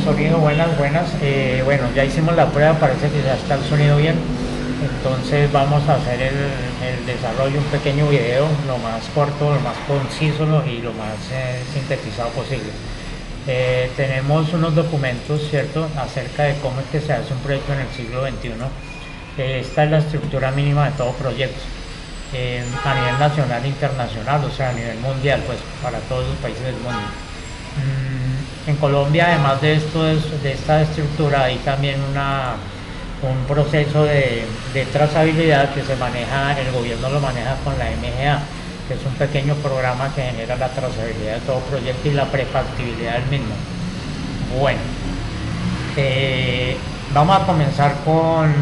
Sonido, buenas, buenas. Bueno, ya hicimos la prueba, parece que ya está el sonido bien. Entonces vamos a hacer el desarrollo, un pequeño video, lo más corto, lo más conciso y lo más sintetizado posible. Tenemos unos documentos, ¿cierto?, acerca de cómo es que se hace un proyecto en el siglo XXI. Esta es la estructura mínima de todo proyecto. A nivel nacional e internacional, o sea, a nivel mundial, pues para todos los países del mundo. En Colombia, además de esto, de esta estructura, hay también un proceso de trazabilidad que se maneja, el gobierno lo maneja con la MGA, que es un pequeño programa que genera la trazabilidad de todo proyecto y la prefactibilidad del mismo. Bueno, vamos a comenzar con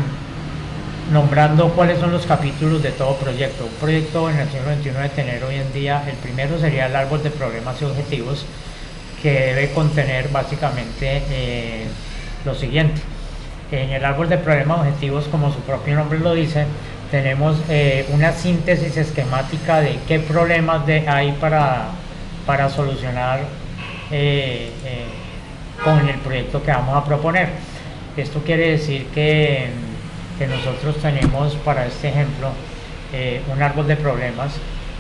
nombrando cuáles son los capítulos de todo proyecto. Un proyecto en el siglo XXI debe tener hoy en día, el primero sería el árbol de problemas y objetivos, que debe contener básicamente lo siguiente. En el árbol de problemas objetivos, como su propio nombre lo dice, tenemos una síntesis esquemática de qué problemas hay para solucionar con el proyecto que vamos a proponer. Esto quiere decir que nosotros tenemos para este ejemplo un árbol de problemas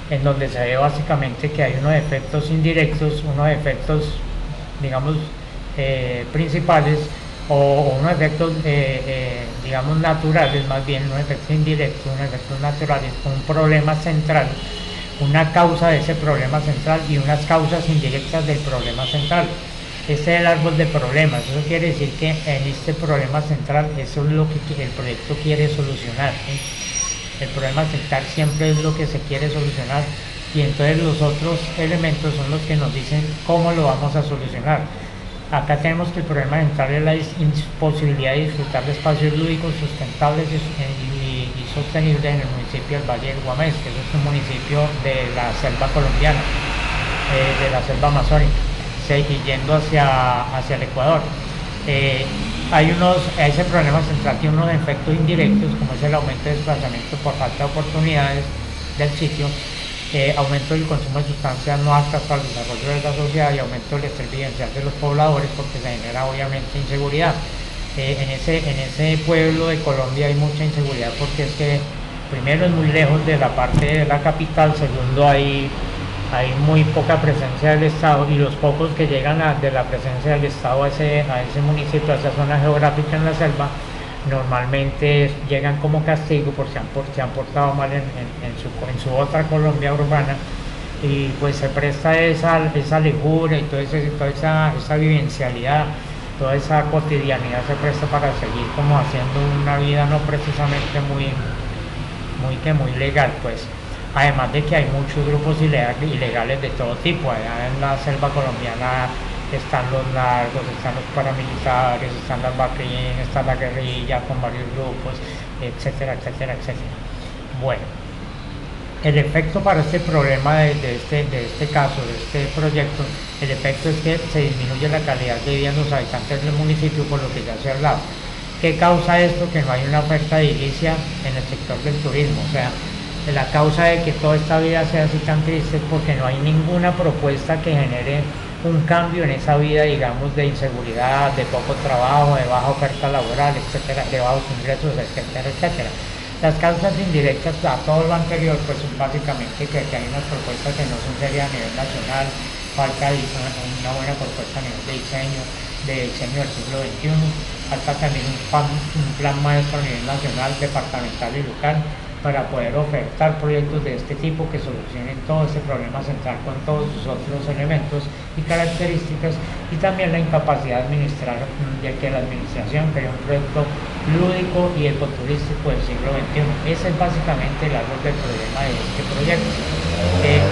en donde se ve básicamente que hay unos efectos indirectos, unos efectos, digamos, principales o unos efectos, digamos, naturales, más bien unos efectos indirectos, unos efectos naturales, un problema central, una causa de ese problema central y unas causas indirectas del problema central. Este es el árbol de problemas. Eso quiere decir que en este problema central eso es lo que el proyecto quiere solucionar, ¿sí? El problema central siempre es lo que se quiere solucionar y entonces los otros elementos son los que nos dicen cómo lo vamos a solucionar. Acá tenemos que el problema central es la imposibilidad de disfrutar de espacios lúdicos sustentables y sostenibles en el municipio del Valle del Guamés, que es un municipio de la selva colombiana, de la selva amazónica, y yendo hacia el Ecuador. Ese problema central tiene unos efectos indirectos, como es el aumento de desplazamiento por falta de oportunidades del sitio, aumento del consumo de sustancias no aptas para el desarrollo de la sociedad y aumento del estrés vivencial de los pobladores, porque se genera obviamente inseguridad. En ese pueblo de Colombia hay mucha inseguridad porque es que primero es muy lejos de la parte de la capital, segundo hay muy poca presencia del Estado y los pocos que llegan de la presencia del Estado a ese municipio, a esa zona geográfica en la selva, normalmente llegan como castigo porque se han portado mal en su otra Colombia urbana y pues se presta esa lujuria y toda esa vivencialidad, toda esa cotidianidad se presta para seguir como haciendo una vida no precisamente muy legal, pues. Además de que hay muchos grupos ilegales de todo tipo. Allá en la selva colombiana están los narcos, están los paramilitares, están las BACRIM, está la guerrilla con varios grupos, etcétera, etcétera, etcétera. Bueno, el efecto para este problema de este caso, de este proyecto, el efecto es que se disminuye la calidad de vida de los habitantes del municipio, por lo que ya se ha hablado. ¿Qué causa esto? Que no hay una oferta edilicia en el sector del turismo. O sea, la causa de que toda esta vida sea así tan triste es porque no hay ninguna propuesta que genere un cambio en esa vida, digamos, de inseguridad, de poco trabajo, de baja oferta laboral, etcétera, de bajos ingresos, etcétera, etcétera. Las causas indirectas a todo lo anterior pues son básicamente que hay unas propuestas que no son serias a nivel nacional, falta una buena propuesta a nivel de diseño del siglo XXI, falta también un plan maestro a nivel nacional, departamental y local, para poder ofertar proyectos de este tipo que solucionen todo ese problema central con todos sus otros elementos y características, y también la incapacidad de administrar, ya que la administración crea un proyecto lúdico y ecoturístico del siglo XXI. Ese es básicamente el árbol del problema de este proyecto.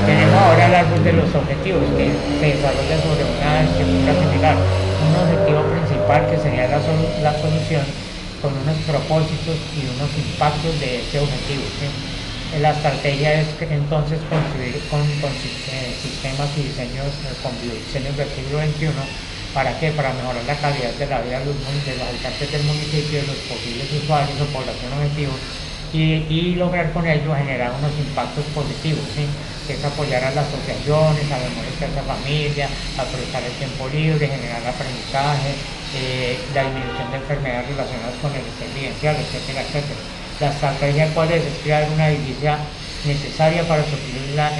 Tenemos ahora el árbol de los objetivos, que se desarrolla sobre una estructura similar. Un objetivo principal que sería la solución, con unos propósitos y unos impactos de ese objetivo, ¿sí? La estrategia es entonces construir con sistemas y diseños, con diseños del siglo XXI. ¿Para qué? Para mejorar la calidad de la vida de los habitantes del municipio, de los posibles usuarios o población objetivo, y lograr con ello generar unos impactos positivos, ¿sí? que es apoyar a las asociaciones, a las mujeres de familia, aprovechar el tiempo libre, generar aprendizaje, la disminución de enfermedades relacionadas con el estrés vivencial, etcétera, etcétera. La estrategia cuál es crear una divisa necesaria para suplir la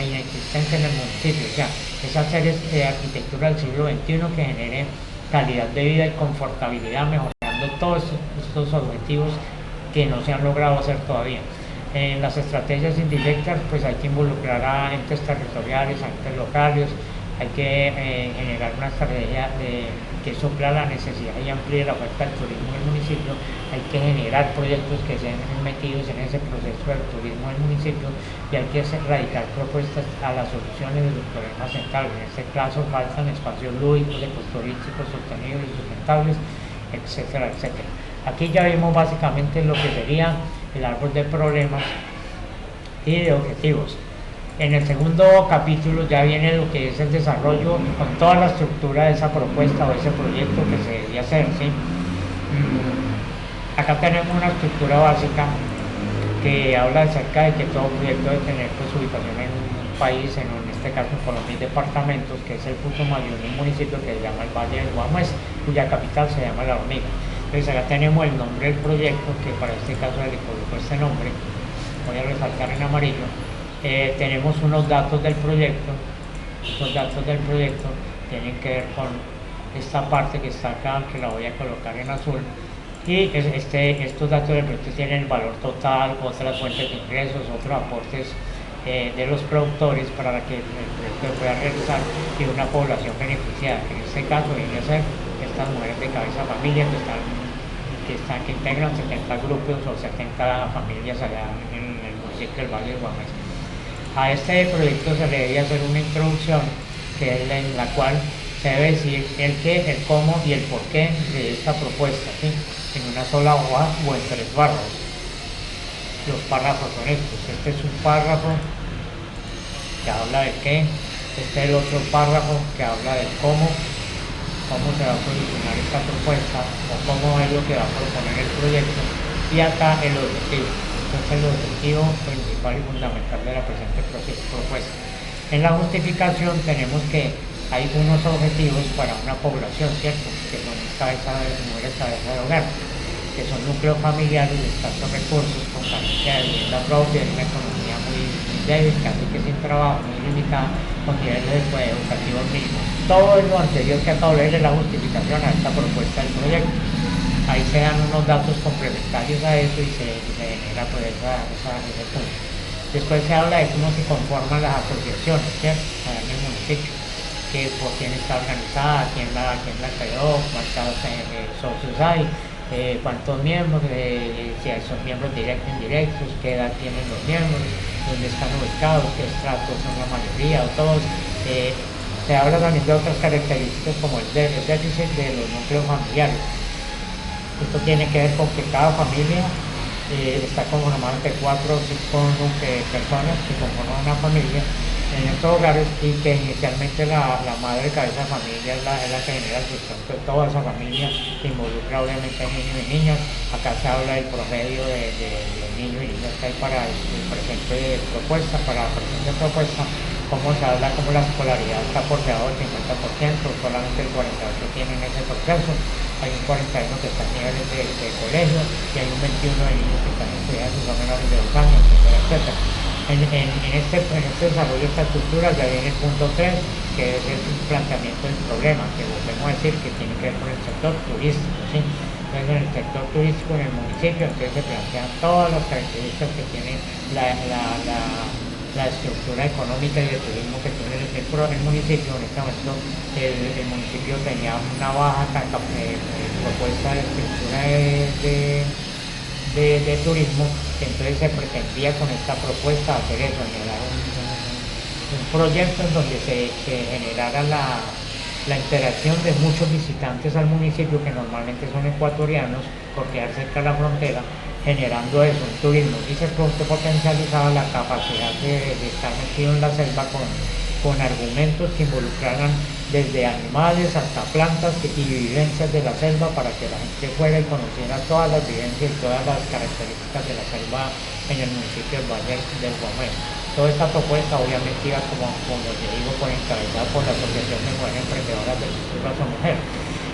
inexistencia en el municipio, o sea, es hacer arquitectura del siglo XXI que genere calidad de vida y confortabilidad, mejorando todos estos objetivos que no se han logrado hacer todavía. En las estrategias indirectas, pues hay que involucrar a entes territoriales, a entes locales, hay que generar una estrategia que supla la necesidad y amplíe la oferta del turismo en el municipio, hay que generar proyectos que sean metidos en ese proceso del turismo del municipio y hay que radicar propuestas a las soluciones de los problemas centrales. En este caso faltan espacios lúdicos, ecoturísticos, sostenibles, sustentables, etcétera, etcétera. Aquí ya vimos básicamente lo que sería el árbol de problemas y de objetivos. En el segundo capítulo ya viene lo que es el desarrollo con toda la estructura de esa propuesta o ese proyecto que se debía hacer, ¿sí? Acá tenemos una estructura básica que habla acerca de que todo proyecto debe tener pues, ubicación en un país, en este caso en Colombia, departamentos, que es el Putumayo, un municipio que se llama el Valle del Guamués, cuya capital se llama La Hormiga. Entonces acá tenemos el nombre del proyecto, que para este caso le colocó este nombre, voy a resaltar en amarillo. Tenemos unos datos del proyecto. Los datos del proyecto tienen que ver con esta parte que está acá, que la voy a colocar en azul. Y estos datos del proyecto tienen el valor total, otras fuentes de ingresos, otros aportes de los productores para que el proyecto pueda realizar y una población beneficiada. En este caso viene a ser estas mujeres de cabeza familia que integran 70 grupos o 70 familias allá en el municipio del Valle del Guamués. A este proyecto se le debe hacer una introducción que es en la cual se debe decir el qué, el cómo y el por qué de esta propuesta, ¿sí? En una sola hoja o en 3 párrafos. Los párrafos son estos. Este es un párrafo que habla del qué, este es el otro párrafo que habla del cómo se va a solucionar esta propuesta o cómo es lo que va a proponer el proyecto y acá el objetivo. Entonces el objetivo principal y fundamental de la presente propuesta. En la justificación tenemos que hay unos objetivos para una población, ¿cierto? Que son mujeres cabeza de hogar, que son núcleos familiares de escasos recursos, con carencia de vivienda propia, de una economía muy débil, casi que sin trabajo, muy limitada, con niveles educativos mínimos. Todo lo anterior que acabo de leer es la justificación a esta propuesta del proyecto. Ahí se dan unos datos complementarios a eso y se genera pues ese punto. Después se habla de cómo se conforman las asociaciones, ¿cierto? En el municipio, que por quién está organizada, quién la creó, cuántos socios hay, cuántos miembros, si son miembros directos, indirectos, qué edad tienen los miembros, dónde están ubicados, qué estratos son la mayoría o todos. Se habla también de otras características como el déficit de los núcleos familiares. Esto tiene que ver con que cada familia está conformada entre 4 o 5 personas que conforman una familia en estos hogares y que inicialmente la madre cabeza de familia es la que genera el sustento de toda esa familia, que involucra obviamente a niños y niñas. Acá se habla del promedio de niños y niñas que hay para la presente propuesta, como se habla como la escolaridad está por debajo del 50%, solamente el 48% tienen ese proceso, hay un 41% que está a niveles de colegio y hay un 21% de niños que están estudiando sus menores de 2 años, etcétera, etcétera. En este desarrollo de esta cultura ya viene el punto 3, que es el planteamiento del problema, que volvemos a decir que tiene que ver con el sector turístico, ¿sí? Entonces en el sector turístico en el municipio entonces se plantean todas las características que tiene la estructura económica y de turismo que tiene el municipio. En este momento el municipio tenía una baja propuesta de estructura de turismo, entonces se pretendía con esta propuesta hacer eso, generar un proyecto en donde se generara la interacción de muchos visitantes al municipio que normalmente son ecuatorianos por quedar cerca de la frontera, generando eso, un turismo, y se potencializaba la capacidad de estar metido en la selva con argumentos que involucraran desde animales hasta plantas y vivencias de la selva para que la gente fuera y conociera todas las vivencias y todas las características de la selva en el municipio del Valle del Guamués. Toda esta propuesta obviamente iba como te digo, por encabezada por la Asociación de Mujeres Emprendedoras del Sector Raza Mujer.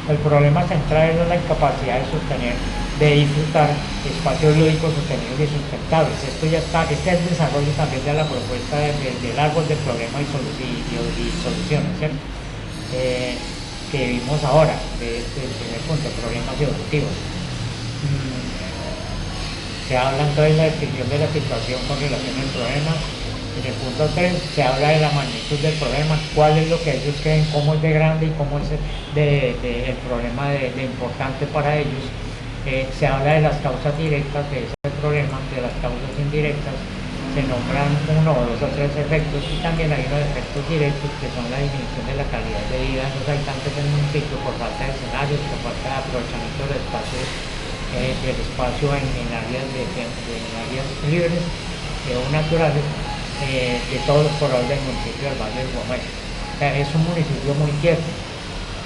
El problema central es la incapacidad de sostener, de disfrutar espacios lúdicos sostenibles y sustentables. Esto ya está, este es el desarrollo también de la propuesta del árbol de problemas y soluciones, ¿cierto? Que vimos ahora, de este primer punto, problemas y objetivos. Se habla entonces de la descripción de la situación con relación al problema. En el punto 3 se habla de la magnitud del problema, cuál es lo que ellos creen, cómo es de grande y cómo es el problema de importante para ellos. Se habla de las causas directas de ese problema, de las causas indirectas. Se nombran 1 o 2 o 3 efectos y también hay unos efectos directos que son la disminución de la calidad de vida de los habitantes del municipio por falta de escenarios, por falta de aprovechamiento del espacio en áreas libres o naturales de todos los pobladores del municipio del Valle del Guamay. O sea, es un municipio muy quieto.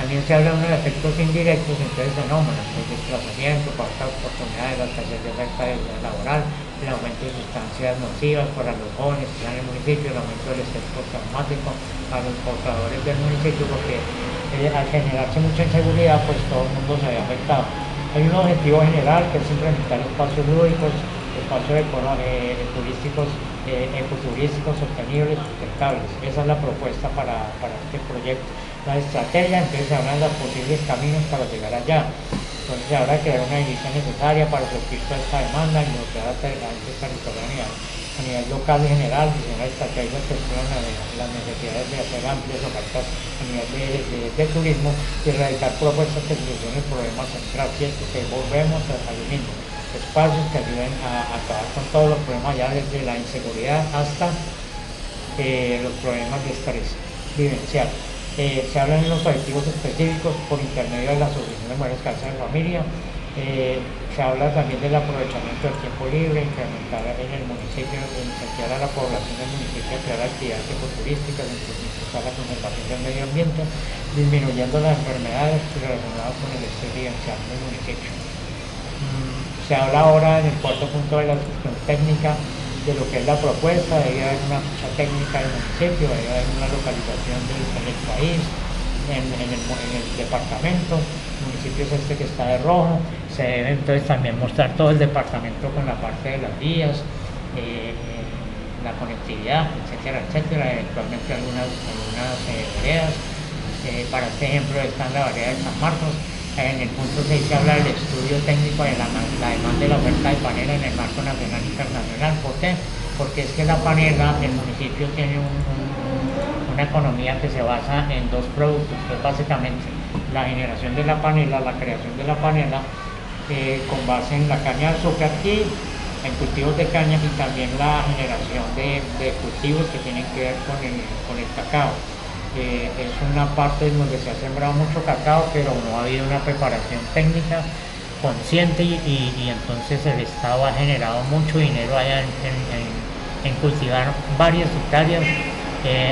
También se habla de unos efectos indirectos, entonces fenómenos, el desplazamiento, falta de oportunidades, la escasez de oferta de vida laboral, el aumento de sustancias nocivas para los jóvenes que están en el municipio, el aumento del estrés postraumático a los portadores del municipio, porque al generarse mucha inseguridad, pues todo el mundo se ve afectado. Hay un objetivo general que es implementar espacios lúdicos, espacios turísticos, ecoturísticos sostenibles, sustentables. Esa es la propuesta para este proyecto. La estrategia, entonces se hablan de los posibles caminos para llegar allá. Entonces se habla de crear una división necesaria para suplir toda esta demanda, involucrar a entes territoriales a nivel local y general, diseñar estrategias que exploran las necesidades de hacer amplias ofertas a nivel de turismo y realizar propuestas que solucionen el problema central, ¿cierto? Que volvemos a lo mismo. Espacios que ayuden a acabar con todos los problemas, ya desde la inseguridad hasta los problemas de estrés vivencial. Se hablan de los objetivos específicos por intermedio de la Asociación de Mujeres Cabezas de Familia. Se habla también del aprovechamiento del tiempo libre, incrementar en el municipio, incentivar a la población del municipio a crear actividades ecoturísticas, impulsar la conservación del medio ambiente, disminuyendo las enfermedades relacionadas con el estrés vivencial del municipio. Se habla ahora en el cuarto punto de la discusión técnica de lo que es la propuesta. Debe haber una ficha técnica del municipio, debe haber una localización en el país, en el departamento. El municipio es este que está de rojo. Se debe entonces también mostrar todo el departamento con la parte de las vías, la conectividad, etcétera, etcétera, eventualmente algunas veredas. Para este ejemplo está la vereda de San Marcos. En el punto 6 se habla del estudio técnico de la demanda de la oferta de panela en el marco nacional e internacional. ¿Por qué? Porque es que la panela, el municipio tiene una economía que se basa en dos productos, que es básicamente la generación de la panela, la creación de la panela, con base en la caña de azúcar y en cultivos de caña, y también la generación de cultivos que tienen que ver con el cacao. Es una parte en donde se ha sembrado mucho cacao, pero no ha habido una preparación técnica consciente y entonces el Estado ha generado mucho dinero allá en cultivar varias hectáreas,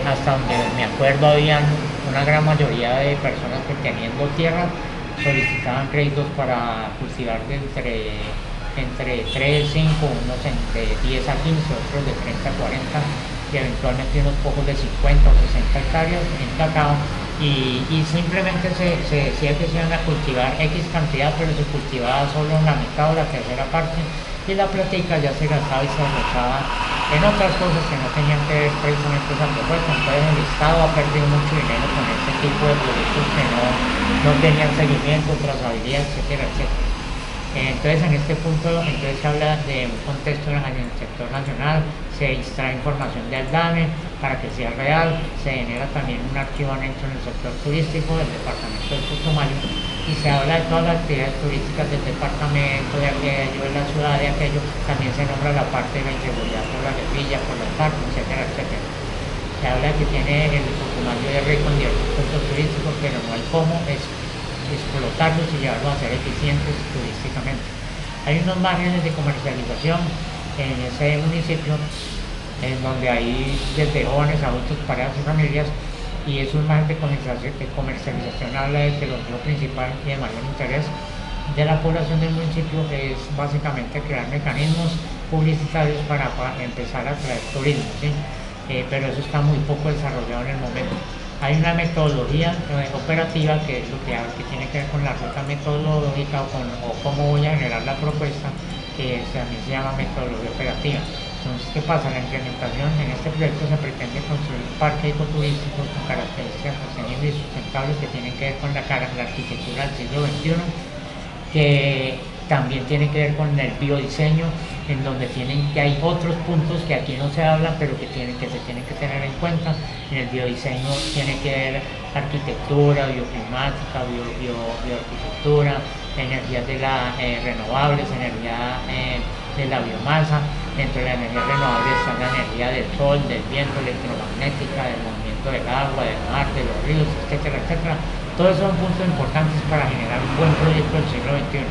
hasta donde me acuerdo habían una gran mayoría de personas que teniendo tierra solicitaban créditos para cultivar entre 3, 5, unos entre 10 a 15, otros de 30 a 40 y eventualmente unos pocos de 50 o 60 hectáreas en cacao y simplemente se decía que se iban a cultivar X cantidad, pero se cultivaba solo la mitad o la tercera parte y la platica ya se gastaba y se derrochaba en otras cosas que no tenían que ver precisamente esa propuesta. Entonces el Estado ha perdido mucho dinero con este tipo de proyectos que no tenían seguimiento, trazabilidad, etcétera, etcétera. Entonces en este punto entonces se habla de un contexto en el sector nacional, se extrae información del DANE para que sea real, se genera también un archivo anexo en el sector turístico del departamento de Putumayo y se habla de todas las actividades turísticas del departamento, de aquello, de la ciudad, de aquello. También se nombra la parte de la inseguridad por la guerrilla, por los parques, etcétera, etcétera. Se habla que tiene el Putumayo de rico en diversos puntos turísticos, pero no hay cómo explotarlos y llevarlos a ser eficientes turísticamente. Hay unos márgenes de comercialización en ese municipio en donde hay desde jóvenes, adultos, parejas y familias, y es un margen de comercialización habla de que el objetivo principal y de mayor interés de la población del municipio es básicamente crear mecanismos publicitarios para empezar a atraer turismo, ¿sí? Pero eso está muy poco desarrollado en el momento. Hay una metodología operativa que es lo que tiene que ver con la ruta metodológica o cómo voy a generar la propuesta, que también se llama metodología operativa. Entonces, ¿qué pasa? La implementación en este proyecto se pretende construir un parque ecoturístico con características sostenibles y sustentables que tienen que ver con la arquitectura del siglo XXI, que también tiene que ver con el biodiseño, en donde que hay otros puntos que aquí no se hablan, pero que se tienen que tener en cuenta. En el biodiseño tiene que ver arquitectura, bioclimática, bioarquitectura, energías renovables, energía de la biomasa. Dentro de la energía renovable está la energía del sol, del viento, electromagnética, del movimiento del agua, del mar, de los ríos, etcétera, etcétera. Todos son puntos importantes para generar un buen proyecto del siglo XXI.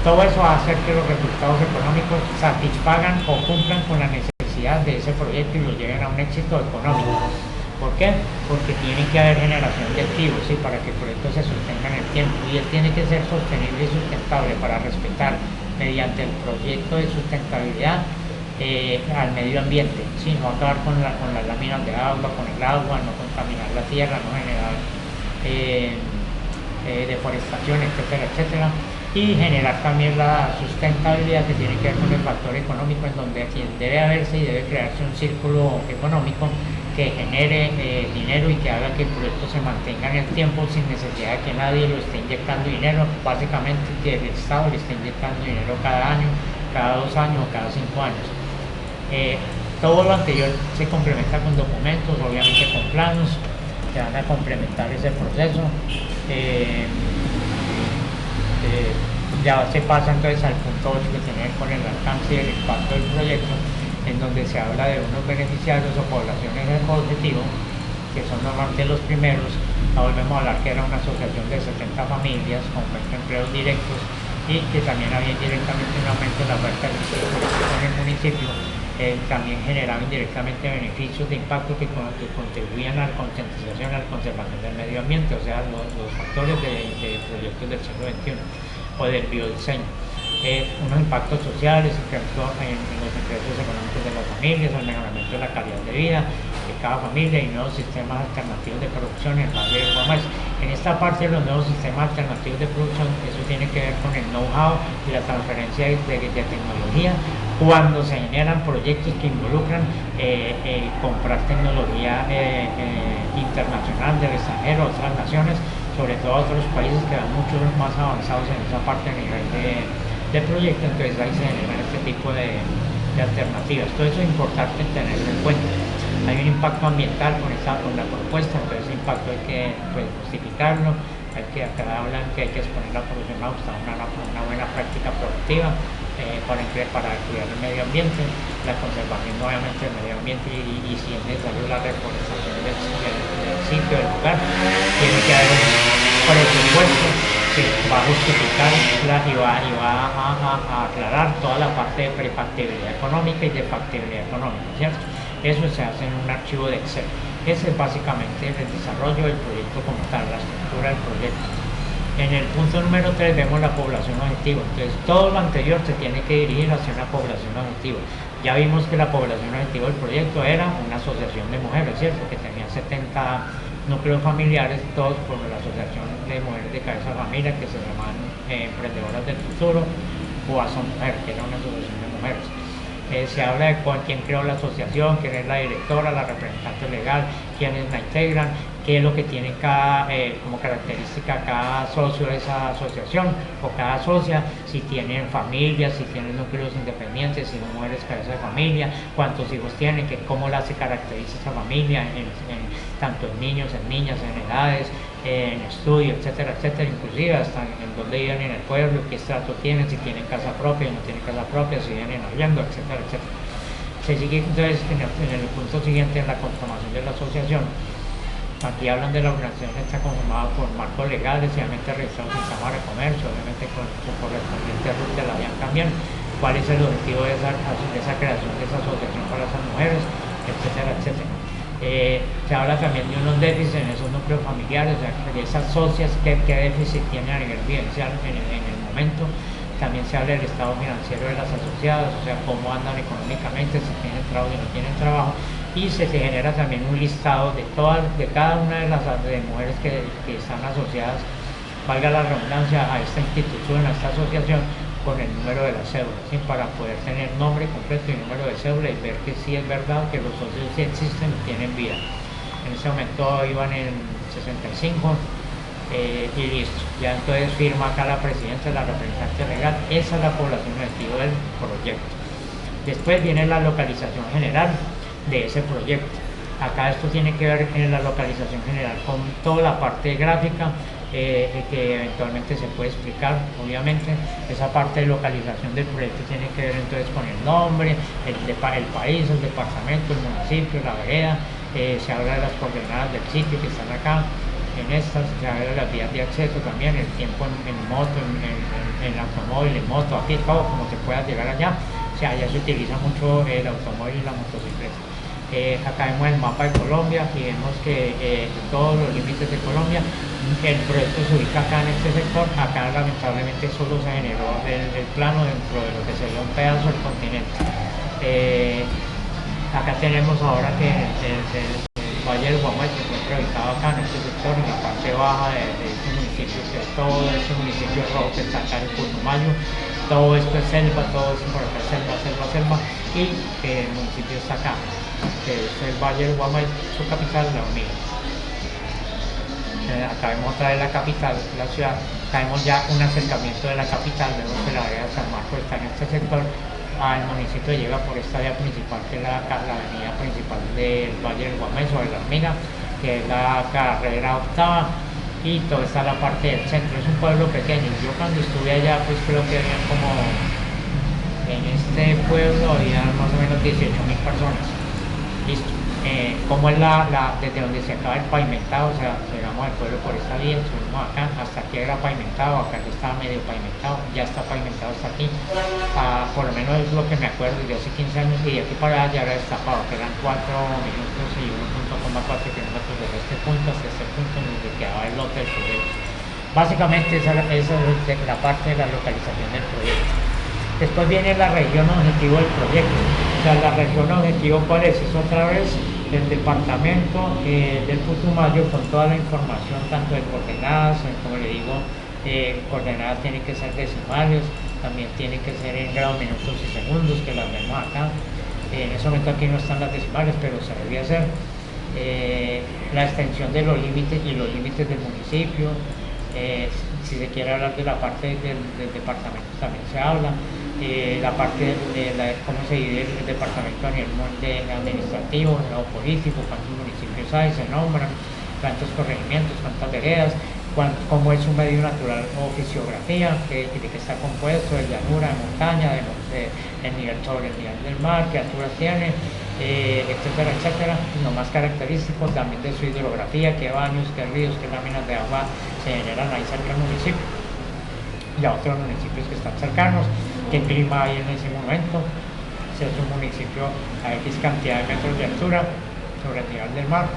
Todo eso va a hacer que los resultados económicos satisfagan o cumplan con la necesidad de ese proyecto y lo lleven a un éxito económico. ¿Por qué? Porque tiene que haber generación de activos, ¿sí? Para que el proyecto se sostenga en el tiempo, y él tiene que ser sostenible y sustentable para respetar mediante el proyecto de sustentabilidad al medio ambiente, ¿sí? No acabar con las láminas de agua, con el agua, no contaminar la tierra, no generar deforestación, etcétera, etcétera, y generar también la sustentabilidad que tiene que ver con el factor económico, en donde debe haberse y debe crearse un círculo económico que genere dinero y que haga que el proyecto se mantenga en el tiempo sin necesidad de que nadie lo esté inyectando dinero, básicamente que el Estado le esté inyectando dinero cada año, cada 2 años o cada 5 años. Todo lo anterior se complementa con documentos, obviamente con planos, que van a complementar ese proceso. Ya se pasa entonces al punto 8, que tiene que ver con el alcance y el impacto del proyecto, en donde se habla de unos beneficiarios o poblaciones objetivo, que son normalmente los primeros. Volvemos a hablar que era una asociación de 70 familias con 20 empleos directos, y que también había indirectamente un aumento de la oferta de servicios en el municipio. También generaba indirectamente beneficios de impacto que contribuían a la concientización y a la conservación del medio ambiente, o sea, los factores de proyectos del siglo XXI o del biodiseño. Unos impactos sociales, en los ingresos económicos de las familias, el mejoramiento de la calidad de vida de cada familia y nuevos sistemas alternativos de producción en el Valle del Guamas. En esta parte de los nuevos sistemas alternativos de producción, eso tiene que ver con el know-how y la transferencia de tecnología cuando se generan proyectos que involucran comprar tecnología internacional del extranjero, otras naciones, sobre todo otros países que van mucho más avanzados en esa parte a nivel de proyecto. Entonces ahí se generan este tipo de alternativas. Todo eso es importante tenerlo en cuenta. Hay un impacto ambiental con la propuesta, entonces ese impacto hay que justificarlo. Acá hablan que hay que exponer la producción a una buena práctica productiva para cuidar el medio ambiente, la conservación obviamente del medio ambiente, y si es necesario la reforestación del sitio, del lugar. Tiene que haber un presupuesto que va a justificar y va a aclarar toda la parte de prefactibilidad económica y de factibilidad económica, ¿cierto? Eso se hace en un archivo de Excel. Ese es básicamente el desarrollo del proyecto como tal, la estructura del proyecto. En el punto número 3 vemos la población objetivo. Entonces todo lo anterior se tiene que dirigir hacia una población objetivo. Ya vimos que la población objetivo del proyecto era una asociación de mujeres, ¿cierto? Que tenía 70 núcleos familiares, todos por la asociación de mujeres de cabeza de familia, que se llaman emprendedoras del futuro, o ASO Mujer, que era una asociación de mujeres. Se habla de quién creó la asociación, quién es la directora, la representante legal, quiénes la integran, qué es lo que tiene como característica cada socio de esa asociación o cada socia, si tienen familias, si tienen núcleos independientes, si son mujeres cabeza de familia, cuántos hijos tienen, cómo se caracteriza esa familia, tanto en niños, en niñas, en edades, en estudio, etcétera, etcétera, inclusive hasta en dónde viven en el pueblo, qué estrato tienen, si tienen casa propia, no tienen casa propia, si viven arriendo, etcétera, etcétera. Se sigue entonces en el punto siguiente, en la conformación de la asociación. Aquí hablan de la organización que está conformada por marcos legales, obviamente registrados en Cámara de Comercio, obviamente con su correspondiente RUT de la DIAN también, cuál es el objetivo de esa creación de esa asociación para esas mujeres, etcétera, etcétera. Se habla también de unos déficits en esos núcleos familiares, o sea, de esas socias, qué déficit tienen a nivel vivencial en el momento. también se habla del estado financiero de las asociadas, o sea, cómo andan económicamente, si tienen trabajo, si no tienen trabajo, y se genera también un listado de cada una de las mujeres que están asociadas, valga la redundancia, a esta institución, a esta asociación, con el número de la cédula, ¿sí? Para poder tener nombre completo y número de cédula y ver que sí es verdad que los socios sí existen y tienen vida. En ese momento iban en 65 y listo. Ya entonces firma acá la presidenta, la representante legal. Esa es la población objetivo del proyecto. Después viene la localización general de ese proyecto. Acá esto tiene que ver en la localización general con toda la parte gráfica que eventualmente se puede explicar, obviamente. Esa parte de localización del proyecto tiene que ver entonces con el nombre, el país, el departamento, el municipio, la vereda, se habla de las coordenadas del sitio que están acá, en estas, se habla de las vías de acceso también, el tiempo en moto, en automóvil, en moto, aquí todo, como se pueda llegar allá. O sea, allá se utiliza mucho el automóvil y la motocicleta. Acá vemos el mapa de Colombia y vemos que todos los límites de Colombia, el proyecto se ubica acá en este sector. Acá lamentablemente solo se generó el plano dentro de lo que sería un pedazo del continente. Acá tenemos ahora que el Valle del Guamá se encuentra ubicado acá en este sector, en la parte baja de este municipio, que es todo este municipio rojo que está acá en Putumayo. Todo esto es selva, todo esto por acá es selva, selva, selva, y el municipio está acá, que es el Valle del Guamá, su capital, la Hormiga. Acá vemos otra vez la capital, la ciudad. Acá vemos ya un acercamiento de la capital, vemos que la área de San Marcos está en este sector. Al municipio llega por esta vía principal, que es la avenida principal del Valle del Guamá, sobre la Hormiga, que es la carrera octava, y toda está la parte del centro. Es un pueblo pequeño. Yo cuando estuve allá, pues creo que habían como, en este pueblo había más o menos 18.000 personas. Listo. Como es desde donde se acaba el pavimentado, o sea, llegamos al pueblo por esta vía, subimos acá, hasta aquí era pavimentado, acá ya estaba medio pavimentado, ya está pavimentado hasta aquí. Por lo menos es lo que me acuerdo, yo hace 15 años, y de aquí para allá ya era destapado, que eran 4 minutos y 1.4 kilómetros desde este punto hasta este punto en donde quedaba el lote del proyecto. Básicamente esa es la parte de la localización del proyecto. Después viene la región objetivo del proyecto. O sea, la región objetivo, ¿cuál es? Es otra vez el departamento del Putumayo, con toda la información, tanto de coordenadas, como le digo, coordenadas tienen que ser decimales, también tienen que ser en grados, minutos y segundos, que las vemos acá. En ese momento aquí no están las decimales, pero se debe hacer. La extensión de los límites y los límites del municipio. Si se quiere hablar de la parte del departamento, también se habla. La parte de cómo se divide el departamento a nivel administrativo, o político, cuántos municipios hay, se nombran, cuántos corregimientos, cuántas veredas, cómo es un medio natural o fisiografía, de qué está compuesto, de llanura, de montaña, el nivel sobre el nivel del mar, qué alturas tiene, etcétera, etcétera. Lo más característico también de su hidrografía, qué baños, qué ríos, qué láminas de agua se generan ahí cerca del municipio y a otros municipios que están cercanos, qué clima hay en ese momento, si es un municipio a X cantidad de metros de altura sobre el nivel del mar.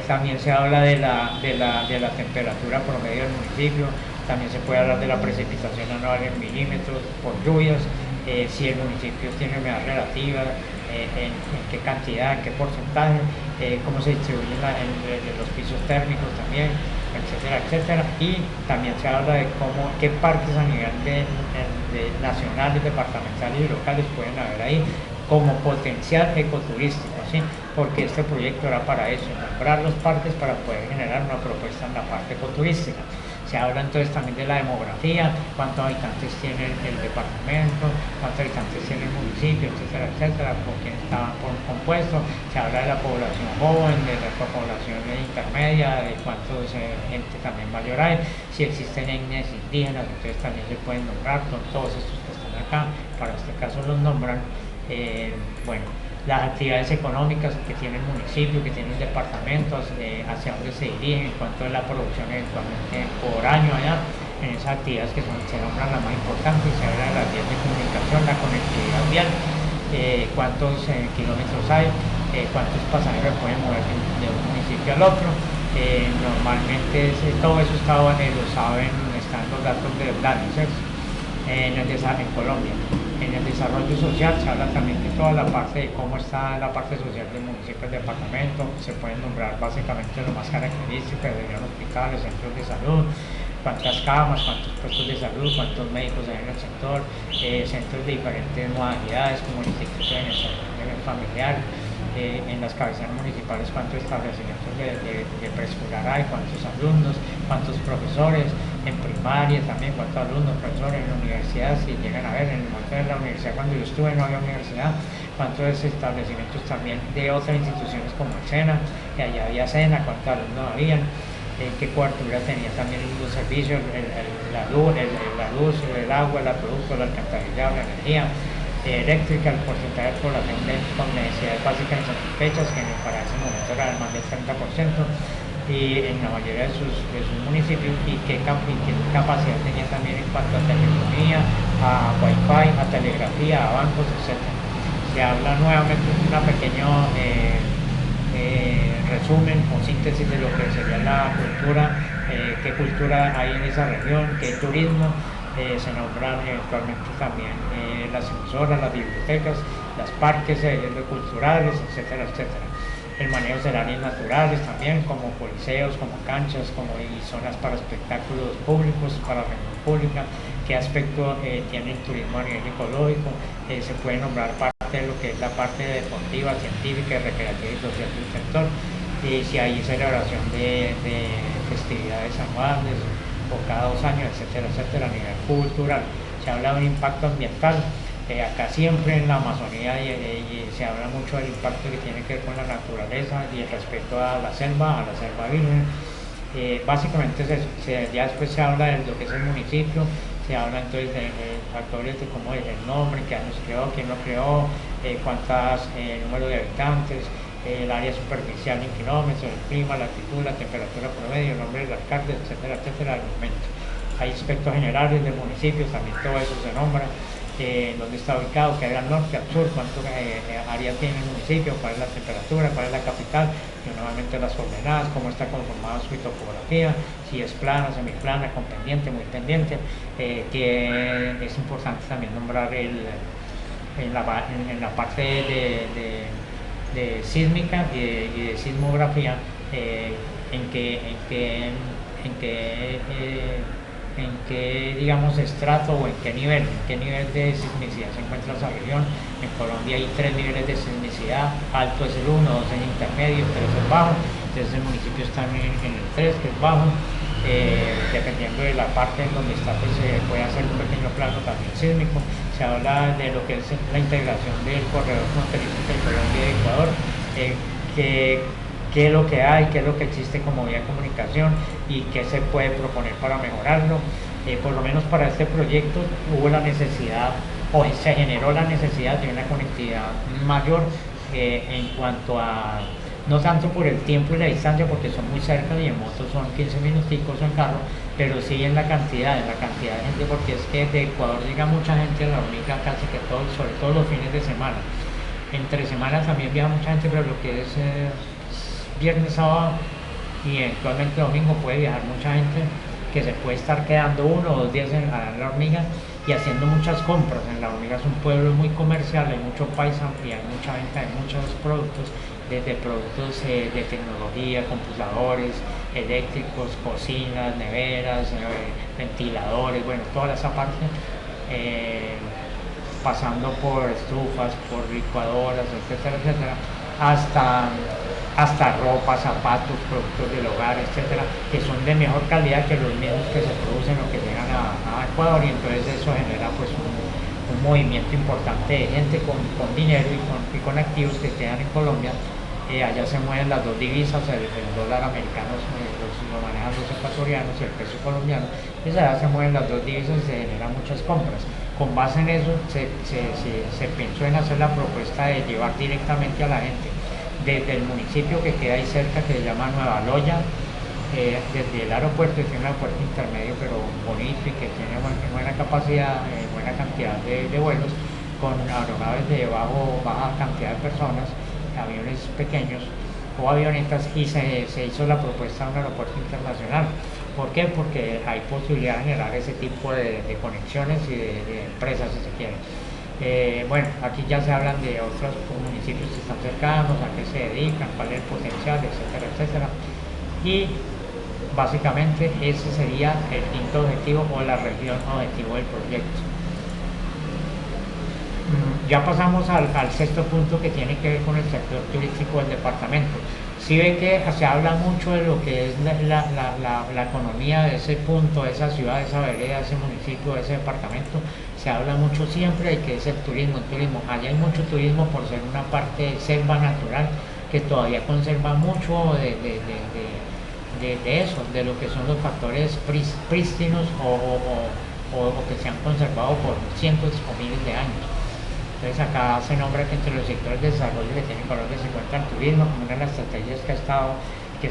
También se habla de la temperatura promedio del municipio, también se puede hablar de la precipitación anual en milímetros por lluvias, si el municipio tiene humedad relativa, en qué cantidad, en qué porcentaje, cómo se distribuyen los pisos térmicos también, etcétera, etcétera. Y también se habla de qué parques a nivel nacionales, departamentales y locales pueden haber ahí como potencial ecoturístico, ¿sí? Porque este proyecto era para eso, nombrar los parques para poder generar una propuesta en la parte ecoturística. Se habla entonces también de la demografía, cuántos habitantes tiene el departamento, cuántos habitantes tiene el municipio, etcétera, etcétera, con quién está compuesto. Se habla de la población joven, de la población intermedia, de cuántos gente también mayor hay, si existen etnias indígenas, entonces también se pueden nombrar con todos estos que están acá, para este caso los nombran. Bueno, las actividades económicas que tiene el municipio, que tiene el departamento, hacia dónde se dirigen, cuánto es la producción eventualmente por año allá, en esas actividades que se nombran las más importantes. Se habla de las vías de comunicación, la conectividad vial, cuántos kilómetros hay, cuántos pasajeros pueden mover de un municipio al otro. Normalmente todo eso lo saben, están los datos de DANI, ¿cierto? En Colombia. En el desarrollo social se habla también de toda la parte de cómo está la parte social del municipio, del departamento. Se pueden nombrar básicamente lo más característico, serían hospitales, centros de salud, cuántas camas, cuántos puestos de salud, cuántos médicos hay en el sector, centros de diferentes modalidades como el Instituto de Bienestar Familiar, en las cabeceras municipales cuántos establecimientos de preescolar hay, cuántos alumnos, cuántos profesores, en primaria también cuántos alumnos, profesores, en la universidad, si llegan a ver, en el momento de la universidad, cuando yo estuve no había universidad, cuántos establecimientos también de otras instituciones como el SENA, que allá había SENA, cuántos alumnos habían, qué cobertura tenía también los servicios, la luz, el agua, el producto, el alcantarillado, la energía eléctrica, el porcentaje de población con necesidades básicas insatisfechas, que para ese momento era más del 30%, y en la mayoría de sus municipios, y qué capacidad tenía también en cuanto a telefonía, a wifi, a telegrafía, a bancos, etc. Se habla nuevamente de un pequeño resumen o síntesis de lo que sería la cultura, qué cultura hay en esa región, qué turismo. Se nombran actualmente también las emisoras, las bibliotecas, los parques culturales, etcétera, etcétera. El manejo de áreas naturales también, como coliseos, como canchas, y zonas para espectáculos públicos, para reunión pública, qué aspecto tiene el turismo a nivel ecológico. Se puede nombrar parte de lo que es la parte deportiva, científica, recreativa y social del sector, si hay celebración de festividades anuales o cada 2 años, etcétera, etcétera. A nivel cultural se habla de un impacto ambiental, acá siempre en la Amazonía se habla mucho del impacto que tiene que ver con la naturaleza y el respeto a la selva virgen. Básicamente es eso. Ya después se habla de lo que es el municipio, se habla entonces de factores de cómo es el nombre, qué año se creó, quién lo creó, cuántas número de habitantes, el área superficial en kilómetros, el clima, la altitud, la temperatura promedio, el nombre del alcalde, etcétera, etcétera, al momento. Hay aspectos generales del municipio, también todo eso se nombra, dónde está ubicado, qué hay al norte, al sur, cuánto área tiene el municipio, cuál es la temperatura, cuál es la capital, y nuevamente las coordenadas, cómo está conformada su topografía, si es plana, semiplana, con pendiente, muy pendiente, que es importante también nombrar en la parte de sísmica y de sismografía, en qué digamos estrato o en qué nivel de sismicidad se encuentra esa región. En Colombia hay 3 niveles de sismicidad: alto es el 1, 2 es intermedio, 3 es bajo. Entonces el municipio está en el 3, que es bajo. Dependiendo de la parte en donde está, pues se puede hacer un pequeño plano también sísmico. Se habla de lo que es la integración del corredor fronterizo entre Colombia y Ecuador, qué es lo que hay, qué es lo que existe como vía de comunicación y qué se puede proponer para mejorarlo. Por lo menos para este proyecto hubo la necesidad, o se generó la necesidad de una conectividad mayor, en cuanto a, no tanto por el tiempo y la distancia, porque son muy cerca y en moto son 15 minuticos en carro, pero sí en la cantidad de gente, porque es que de Ecuador llega mucha gente a La Hormiga casi que todos, sobre todo los fines de semana. Entre semanas también viaja mucha gente, pero lo que es viernes, sábado y eventualmente domingo puede viajar mucha gente, que se puede estar quedando 1 o 2 días en La Hormiga y haciendo muchas compras. En La Hormiga es un pueblo muy comercial, hay mucho paisa y hay mucha venta de muchos productos, desde productos de tecnología, computadores, eléctricos, cocinas, neveras, ventiladores, bueno, toda esa parte, pasando por estufas, por licuadoras, etcétera, etcétera, hasta ropa, zapatos, productos del hogar, etcétera, que son de mejor calidad que los mismos que se producen o que llegan a Ecuador, y entonces eso genera pues un movimiento importante de gente con dinero y con activos que quedan en Colombia. Allá se mueven las 2 divisas, el dólar americano lo manejan los ecuatorianos y el peso colombiano, y allá se mueven las 2 divisas y se generan muchas compras. Con base en eso se pensó en hacer la propuesta de llevar directamente a la gente desde el municipio que queda ahí cerca, que se llama Nueva Loya, desde el aeropuerto, que tiene un aeropuerto intermedio pero bonito y que tiene buena capacidad, buena cantidad de vuelos, con aeronaves de baja cantidad de personas, aviones pequeños o avionetas y se hizo la propuesta de un aeropuerto internacional. ¿Por qué? Porque hay posibilidad de generar ese tipo de conexiones y de empresas, si se quiere. Bueno, aquí ya se hablan de otros municipios que están cercanos, a qué se dedican, cuál es el potencial, etcétera, etcétera. Y básicamente ese sería el quinto objetivo o la región objetivo del proyecto. Ya pasamos al sexto punto que tiene que ver con el sector turístico del departamento. Sí ve que se habla mucho de lo que es la economía de ese punto, de esa ciudad, de esa vereda, de ese municipio, de ese departamento. Se habla mucho siempre de que es el turismo. Allá hay mucho turismo por ser una parte de selva natural que todavía conserva mucho de eso, de lo que son los factores prístinos o que se han conservado por cientos o miles de años. Entonces acá se nombra que entre los sectores de desarrollo que tienen Colombia se encuentra el turismo como una de las estrategias que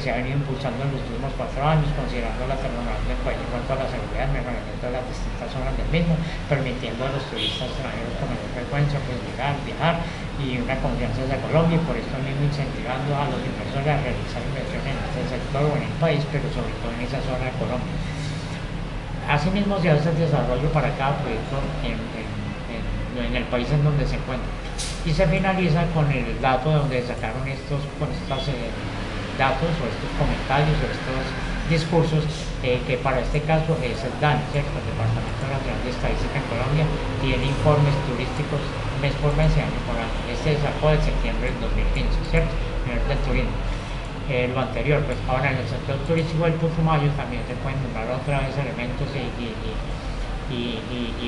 se ha venido impulsando en los últimos 4 años, considerando la transformación del país en cuanto a la seguridad, el mejoramiento de las distintas zonas del mismo, permitiendo a los turistas extranjeros con mayor frecuencia pues, llegar, viajar y una confianza hacia Colombia, y por esto mismo incentivando a los inversores a realizar inversiones en este sector o en el país, pero sobre todo en esa zona de Colombia. Asimismo se hace el desarrollo para cada proyecto en el país en donde se encuentra. Y se finaliza con el dato de donde sacaron estos datos o estos comentarios o estos discursos que para este caso es el DANE, ¿cierto? El Departamento Nacional de Estadística en Colombia tiene informes turísticos mes por mes y año por año. Este se sacó de septiembre del 2015, ¿cierto? Nivel del turismo. Lo anterior, pues ahora en el sector turístico del Putumayo también se pueden nombrar otra vez elementos y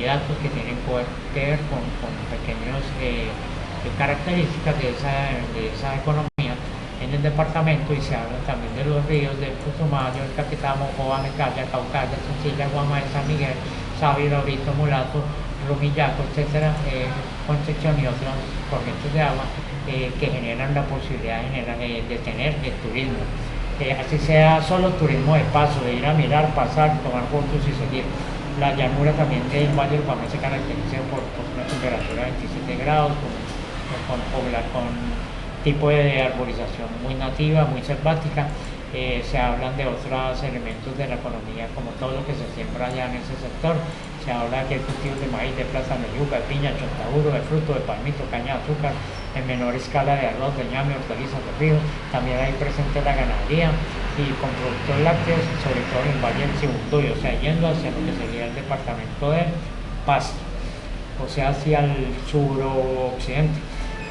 datos que tienen que ver con pequeñas características de esa economía en el departamento, y se habla también de los ríos del Putumayo, el Caquetá, Mocoa, Mecaya, Caucaya, Chinchilla, Guamá, San Miguel, Sabi, Laurito, Mulato, Rumillaco, etcétera, Concepción y otras corrientes de agua que generan la posibilidad de tener el turismo. Así sea solo turismo de paso, de ir a mirar, pasar, tomar fotos y seguir. La llanura también del Valle del Guamá se caracteriza por una temperatura de 27 grados, con tipo de arborización muy nativa, muy selvática. Se hablan de otros elementos de la economía, como todo lo que se siembra allá en ese sector. Se habla que hay cultivos de maíz, de plátano, de yuca, de piña, chontaduro, de fruto, de palmito, caña de azúcar, en menor escala de arroz, de ñame, hortalizas, de río. También hay presente la ganadería y con productos lácteos, sobre todo en el Valle del Sibundoy, o sea, yendo hacia lo que sería el departamento de Pasto, o sea, hacia el suroccidente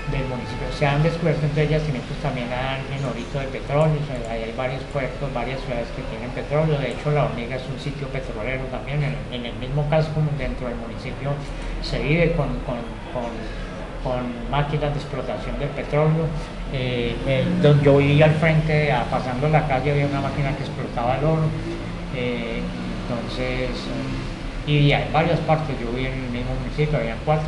del municipio. Se han descubierto entre yacimientos también en orito de petróleo, o sea, ahí hay varios puertos, varias ciudades que tienen petróleo. De hecho, La Hormiga es un sitio petrolero también. En el mismo caso, como dentro del municipio se vive con máquinas de explotación del petróleo. Donde yo vivía al frente, pasando la calle, había una máquina que explotaba el oro. Y hay varias partes. Yo viví en el mismo municipio, había 4.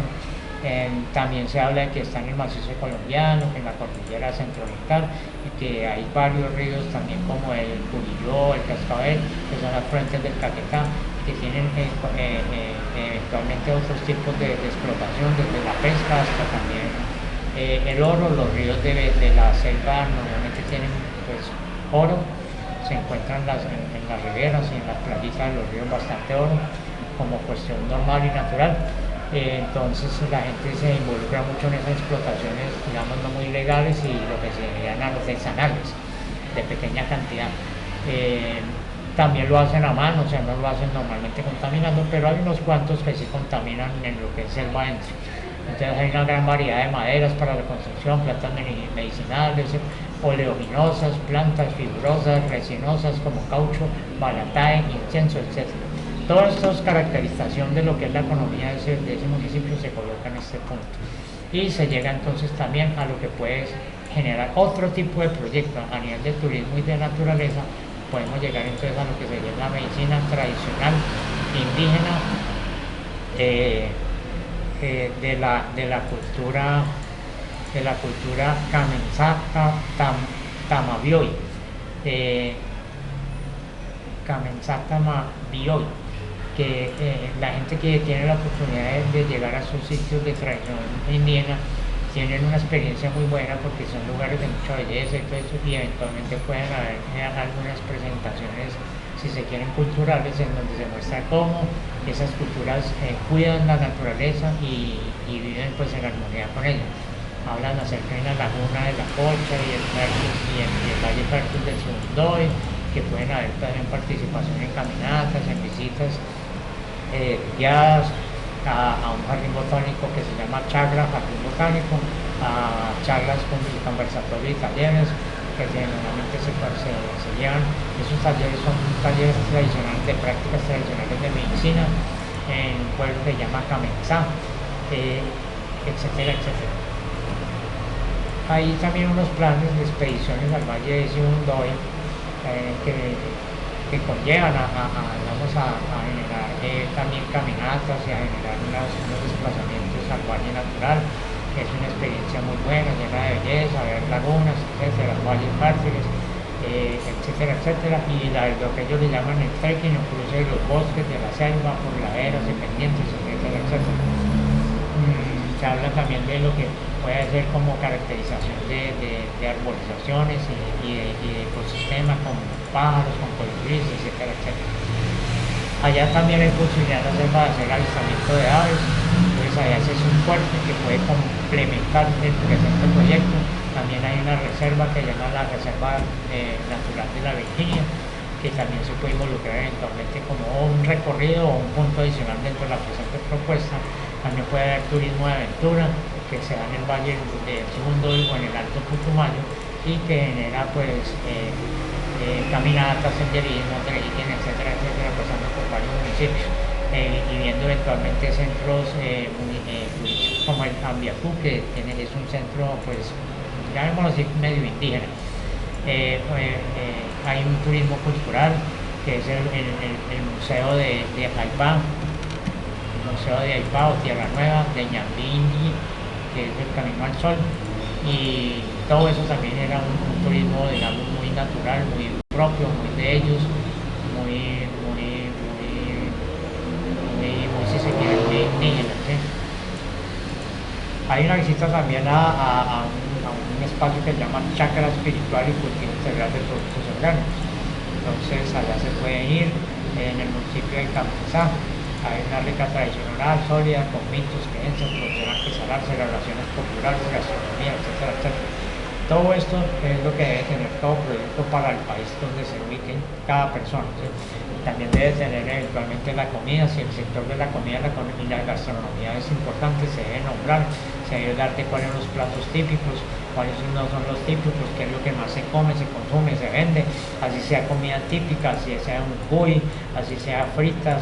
También se habla de que está en el macizo colombiano, que en la cordillera centro-oriental, y que hay varios ríos también como el Curilló, el Cascabel, que son las fuentes del Caquetá, que tienen eventualmente otros tipos de explotación, desde la pesca hasta también el oro. Los ríos de la selva normalmente tienen pues oro, se encuentran en las riberas y en las playitas de los ríos bastante oro, como cuestión normal y natural. Entonces la gente se involucra mucho en esas explotaciones, digamos, no muy legales, y lo que se llaman artesanales, de pequeña cantidad. También lo hacen a mano, o sea, no lo hacen normalmente contaminando, pero hay unos cuantos que sí contaminan en lo que es selva adentro. Entonces hay una gran variedad de maderas para la construcción, plantas medicinales, oleaginosas, plantas fibrosas, resinosas como caucho, balatae, incienso, etc. Todas estas caracterización de lo que es la economía de ese municipio se coloca en este punto. Y se llega entonces también a lo que puede generar otro tipo de proyecto a nivel de turismo y de naturaleza. Podemos llegar entonces a lo que sería la medicina tradicional indígena de la cultura Kamensaka Tamabioy. Kamensaka Tamabioy, que la gente que tiene la oportunidad de llegar a sus sitios de tradición indígena tienen una experiencia muy buena porque son lugares de mucha belleza y todo eso, y eventualmente pueden haber algunas presentaciones, si se quieren, culturales, en donde se muestra cómo esas culturas cuidan la naturaleza y viven pues en armonía con ella. Hablan acerca de la laguna de la Colcha y el Valle Fértil del Sibundoy, que pueden haber también participación en caminatas, en visitas guiadas a un jardín botánico que se llama Chagra, Jardín Botánico, a charlas con conversatorios y talleres que generalmente se llevan. Esos talleres son talleres tradicionales, de prácticas tradicionales de medicina en un pueblo que se llama Camenzá, etcétera, etcétera. Hay también unos planes de expediciones al Valle de Sibundoy que conllevan a generar también caminatas y a generar unos desplazamientos al valle natural, que es una experiencia muy buena, llena de belleza, ver lagunas, etcétera, valles fértiles, etcétera, etcétera, y lo que ellos le llaman el trekking, o cruce de los bosques, de la selva, por laderas y pendientes, etcétera, etcétera. Se habla también de lo que puede ser como caracterización de arborizaciones y de ecosistemas con pájaros, con colibríes, etcétera, etcétera. Allá también hay posibilidad de hacer avistamiento de aves, pues allá ese es un fuerte que puede complementar el presente proyecto. También hay una reserva que se llama la Reserva Natural de la Virginia, que también se puede involucrar eventualmente como un recorrido o un punto adicional dentro de la presente propuesta. También puede haber turismo de aventura que se da en el Valle del Sibundoy o en el Alto Putumayo y que genera pues caminatas, senderismo, trekking, etcétera, etcétera, pasando por varios municipios y viendo eventualmente centros turísticos como el Ambiacú, que es un centro pues llamémoslo así medio indígena. Hay un turismo cultural que es el Museo de Aipá, Museo de Aipá o Tierra Nueva, de Ñambindi, que es el Camino al Sol, y todo eso también era un turismo, digamos, muy natural, muy propio, muy de ellos, muy si se quiere, muy indígena, ¿sí? Hay una visita también a un espacio que se llama Chacra Espiritual y Cultivo Integral de Productos Orgánicos. Entonces allá se puede ir en el municipio de Camenzá. Hay una rica tradición oral, sólida, con mitos, creencias, producción artesanal, celebraciones populares, gastronomía, etcétera, etcétera. Todo esto es lo que debe tener todo proyecto para el país donde se ubique cada persona, ¿sí? También debe tener eventualmente la comida, si el sector de la comida y la gastronomía es importante, se debe nombrar, se debe dar de cuáles son los platos típicos, cuáles no son los típicos, qué es lo que más se come, se consume, se vende, así sea comida típica, así sea un cuy, así sea fritas,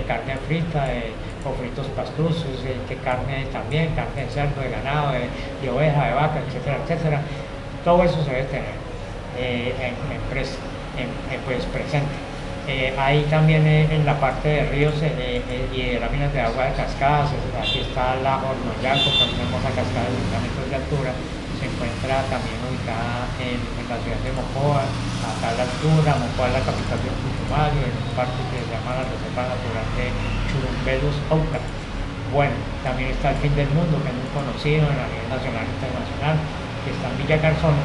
carne frita, o fritos pastusos, que carne también, carne de cerdo, de ganado, de oveja, de vaca, etcétera, etcétera. Todo eso se debe tener pues presente. Hay también en la parte de ríos y de láminas de agua de cascadas, aquí está la Hornoyaco, con una hermosa cascada de 1.000 metros de altura, se encuentra también ubicada en la ciudad de Mocoa, a tal altura. Mocoa es la capital del Putumayo, en un parque que se llama la Reserva Natural de Churumbelos Auca. Bueno, también está el Fin del Mundo, que es muy conocido a nivel nacional e internacional, que está en Villa Garzón,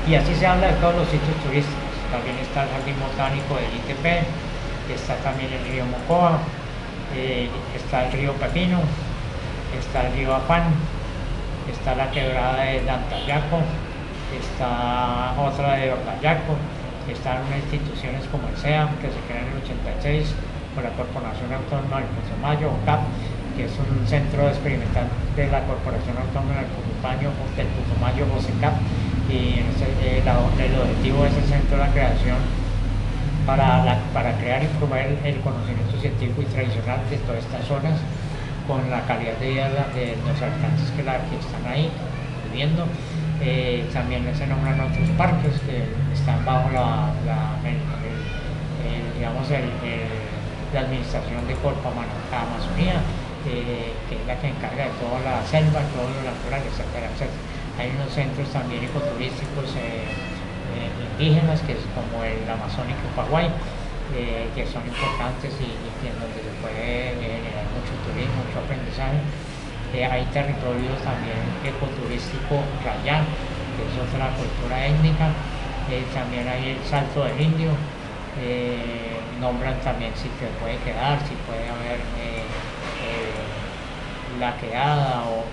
y así se habla de todos los sitios turísticos. También está el Jardín Botánico del ITP, está también el río Mocoa, está el río Pepino, está el río Afán, está la quebrada de Dantayaco, está otra de Ordayaco, están unas instituciones como el SEAM, que se crea en el 86 por la Corporación Autónoma del Putumayo, CAP, que es un centro experimental de la Corporación Autónoma del Putumayo, OCECAP, y el objetivo de ese centro es la creación para crear y promover el conocimiento científico y tradicional de todas estas zonas con la calidad de vida de los habitantes que están ahí viviendo. También se nombran otros parques que están bajo la administración de Corpo Amazonía, que es la que encarga de toda la selva, todo lo natural, etcétera, etcétera. Hay unos centros también ecoturísticos indígenas, que es como el Amazónico Paraguay, que son importantes y en donde se puede generar mucho turismo, mucho aprendizaje. Hay territorios también ecoturístico Rayán, que es otra cultura étnica. También hay el Salto del Indio. Nombran también si te puede quedar, si puede haber la quedada o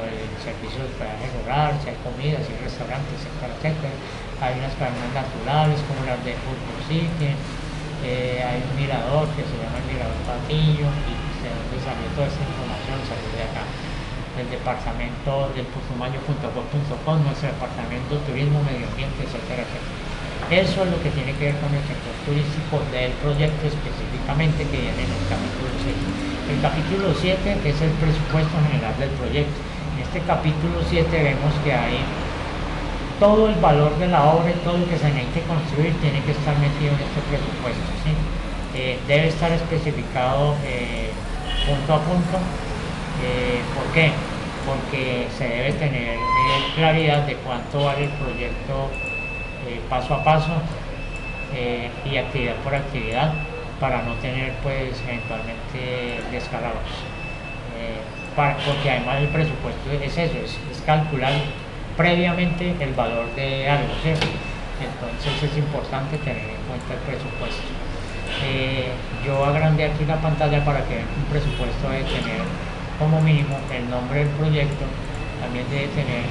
el servicio de hospedaje rural, si hay comidas, si hay restaurantes, etcétera, etcétera. Hay unas cavernas naturales como las de Fútbol City, hay un mirador que se llama el Mirador Patillo, y de donde salió toda esta información, salió de acá, del departamento del putumayo.gov.co, nuestro departamento de turismo, medio ambiente, etcétera, etcétera. Eso es lo que tiene que ver con el sector turístico del proyecto específicamente, que viene en el capítulo 6. El capítulo 7 es el presupuesto general del proyecto. En este capítulo 7 vemos que hay todo el valor de la obra y todo lo que se necesite construir tiene que estar metido en este presupuesto, ¿sí? Debe estar especificado punto a punto. ¿Por qué? Porque se debe tener claridad de cuánto vale el proyecto paso a paso y actividad por actividad, para no tener pues eventualmente descalabros. Porque además el presupuesto es eso, es calcular previamente el valor de algo, ¿cierto? Entonces es importante tener en cuenta el presupuesto. Yo agrandé aquí la pantalla para que vean que un presupuesto debe tener como mínimo el nombre del proyecto, también debe tener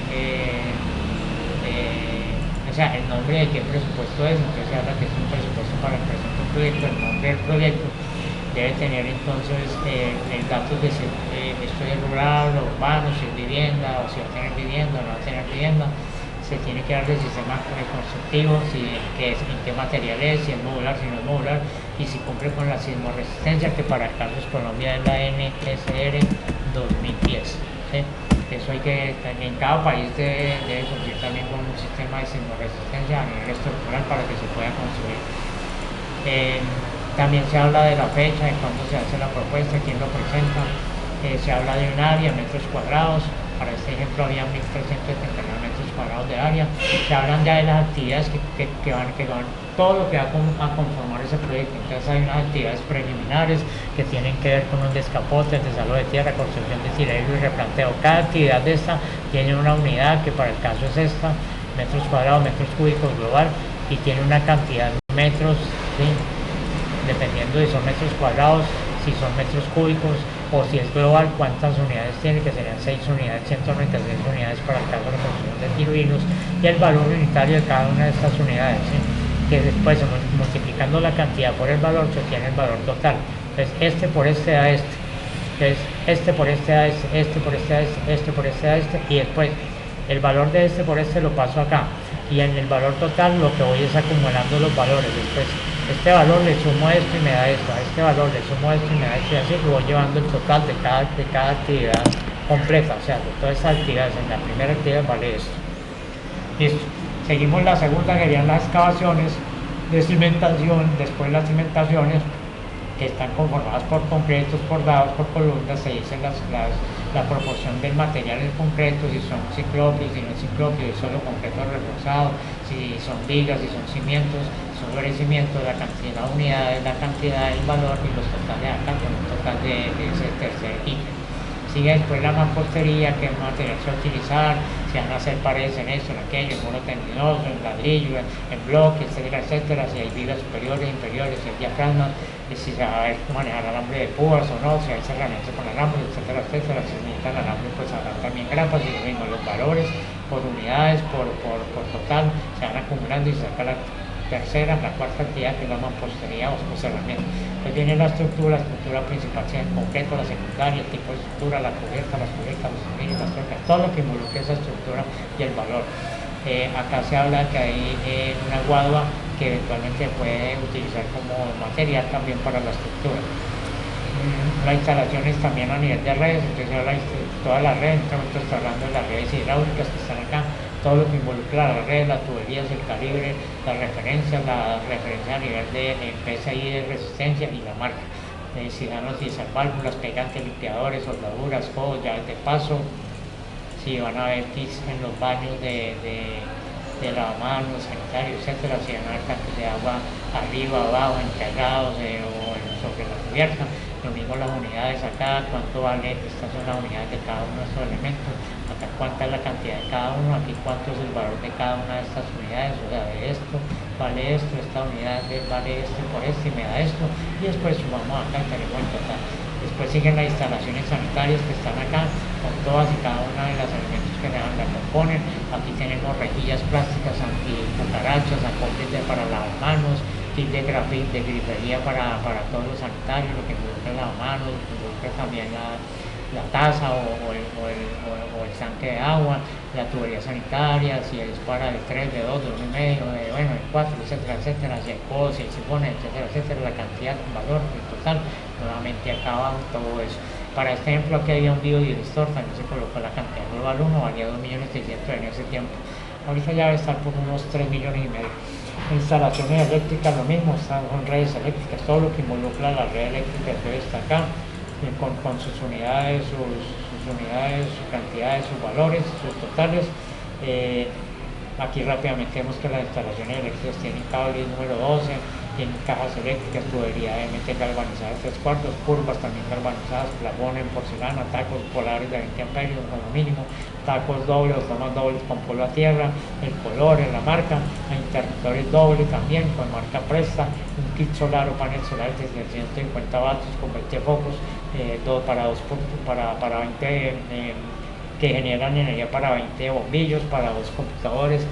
o sea, el nombre de qué presupuesto es. Entonces se habla que es un presupuesto para el presente proyecto, el nombre del proyecto debe tener entonces el dato de si esto es rural o urbano, si es vivienda, o si va a tener vivienda o no va a tener vivienda. Se tiene que dar el sistema constructivo, en qué material es, si es modular, si no es modular, y si cumple con la sismoresistencia, que para el caso de Colombia es la NSR 2010. ¿Sí? Eso hay que, en cada país debe cumplir también con un sistema de sismoresistencia a nivel estructural para que se pueda construir. También se habla de la fecha, de cuándo se hace la propuesta, quién lo presenta. Se habla de un área, metros cuadrados. Para este ejemplo había 1.379 metros cuadrados de área. Se hablan ya de las actividades que van, todo lo que va a conformar ese proyecto. Entonces hay unas actividades preliminares que tienen que ver con un descapote, desalojo de tierra, construcción de tiradero y replanteo. Cada actividad de esta tiene una unidad, que para el caso es esta, metros cuadrados, metros cúbicos global, y tiene una cantidad de metros, ¿sí? Dependiendo de si son metros cuadrados, si son metros cúbicos, o si es global, cuántas unidades tiene, que serían 6 unidades, 196 unidades para el caso de la construcción de tiruinos, y el valor unitario de cada una de estas unidades, ¿sí? Que después, multiplicando la cantidad por el valor, se obtiene el valor total. Entonces, este por este da este, entonces este por este da este, este por este da este, este por este da este, y después el valor de este por este lo paso acá, y en el valor total lo que voy es acumulando los valores. Después este valor le sumo esto y me da esto, a este valor le sumo esto y me da esto, y así lo voy llevando el total de cada actividad completa. O sea, de todas estas actividades, en la primera actividad vale esto. Listo. Seguimos la segunda, que serían las excavaciones de cimentación. Después las cimentaciones, que están conformadas por concretos, por dados, por columnas. Se dice la proporción del material en concreto, si son ciclopios, si no es ciclopio, si solo concreto reforzado, si son vigas, si son cimientos, sobre cimientos, la cantidad de unidades, la cantidad del valor y los totales acá, con un total de ese tercer ítem. Sigue después la mampostería, qué material se va a utilizar, si van a hacer paredes en esto, en aquello, en muro tendinoso, en ladrillo, en bloque, etcétera, etcétera, si hay vigas superiores, inferiores, si hay diafragmas, si se va a manejar alambre de púas o no, si hay cerramiento con alambre, etcétera, etcétera. Si necesitan alambre, pues habrá también grapas, y lo mismo, los valores por unidades, por total, se van acumulando y se saca la tercera, la cuarta actividad, que es la mampostería o cerramiento. Pues viene la estructura principal, sea el concreto, la secundaria, el tipo de estructura, la cubierta, las cubiertas, los cimientos, las trocas, todo lo que involucre esa estructura y el valor. Acá se habla que hay una guadua que eventualmente puede utilizar como material también para la estructura. Las instalaciones también a nivel de redes, entonces se habla de todas las redes. En este momento está hablando de las redes hidráulicas que están acá, todo lo que involucra las redes, las tuberías, el calibre, las referencias a nivel de PSI de resistencia y la marca. Si van a utilizar válvulas, pegantes, limpiadores, soldaduras, codos, llaves de paso, si van a haber kits en los baños de lavamanos, sanitarios, etcétera, si van a haber tanques de agua arriba, abajo, enterrados o sobre la cubierta. lo mismo las unidades acá, cuánto vale, estas son las unidades de cada uno de estos elementos, acá cuánta es la cantidad de cada uno, aquí cuánto es el valor de cada una de estas unidades, o sea, de esto, vale esto, esta unidad vale esto por esto y me da esto, y después sumamos acá y tenemos el total. Después siguen las instalaciones sanitarias que están acá, con todas y cada una de los elementos que la componen. Aquí tenemos rejillas plásticas anti-cucarachas, acoples para lavamanos, kit de grifería para todos los sanitarios, lo que involucra lavamanos, lo que involucra también la taza o el tanque de agua, la tubería sanitaria, si es para el 3, de 2, de 1,5, de 4, etcétera, etcétera, si hay codos, si hay sifones, etcétera, etcétera, la cantidad, el valor, el total, nuevamente acá todo eso. Para este ejemplo aquí había un biodigestor, también se colocó la cantidad global 1, valía 2.600.000 en ese tiempo. Ahorita ya debe estar por unos 3,5 millones. Instalaciones eléctricas lo mismo, son redes eléctricas, todo lo que involucra la red eléctrica debe estar acá, con sus unidades, sus unidades, sus cantidades, sus valores, sus totales. Aquí rápidamente vemos que las instalaciones eléctricas tienen cable número 12, tienen cajas eléctricas, tubería MT galvanizada de 3/4, curvas también galvanizadas, plafón en porcelana, tacos polares de 20 amperios como mínimo, tacos dobles o tomas dobles con polo a tierra, el color, la marca, interruptores dobles también con marca Presta, un kit solar o panel solar de 150 vatios con 20 focos, para 20 que generan energía para 20 bombillos, para 2 computadores,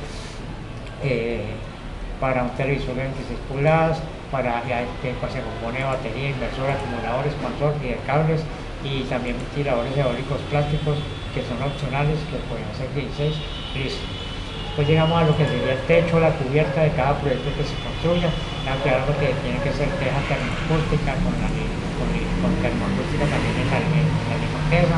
para un televisor de 26 pulgadas, para que se compone de batería, inversor, acumuladores, control y de cables, y también ventiladores eólicos plásticos que son opcionales, que pueden ser 16, listo. Después llegamos a lo que sería el techo, la cubierta de cada proyecto que se construya, claro que tiene que ser teja termoacústica con termoacústica también en la limpieza,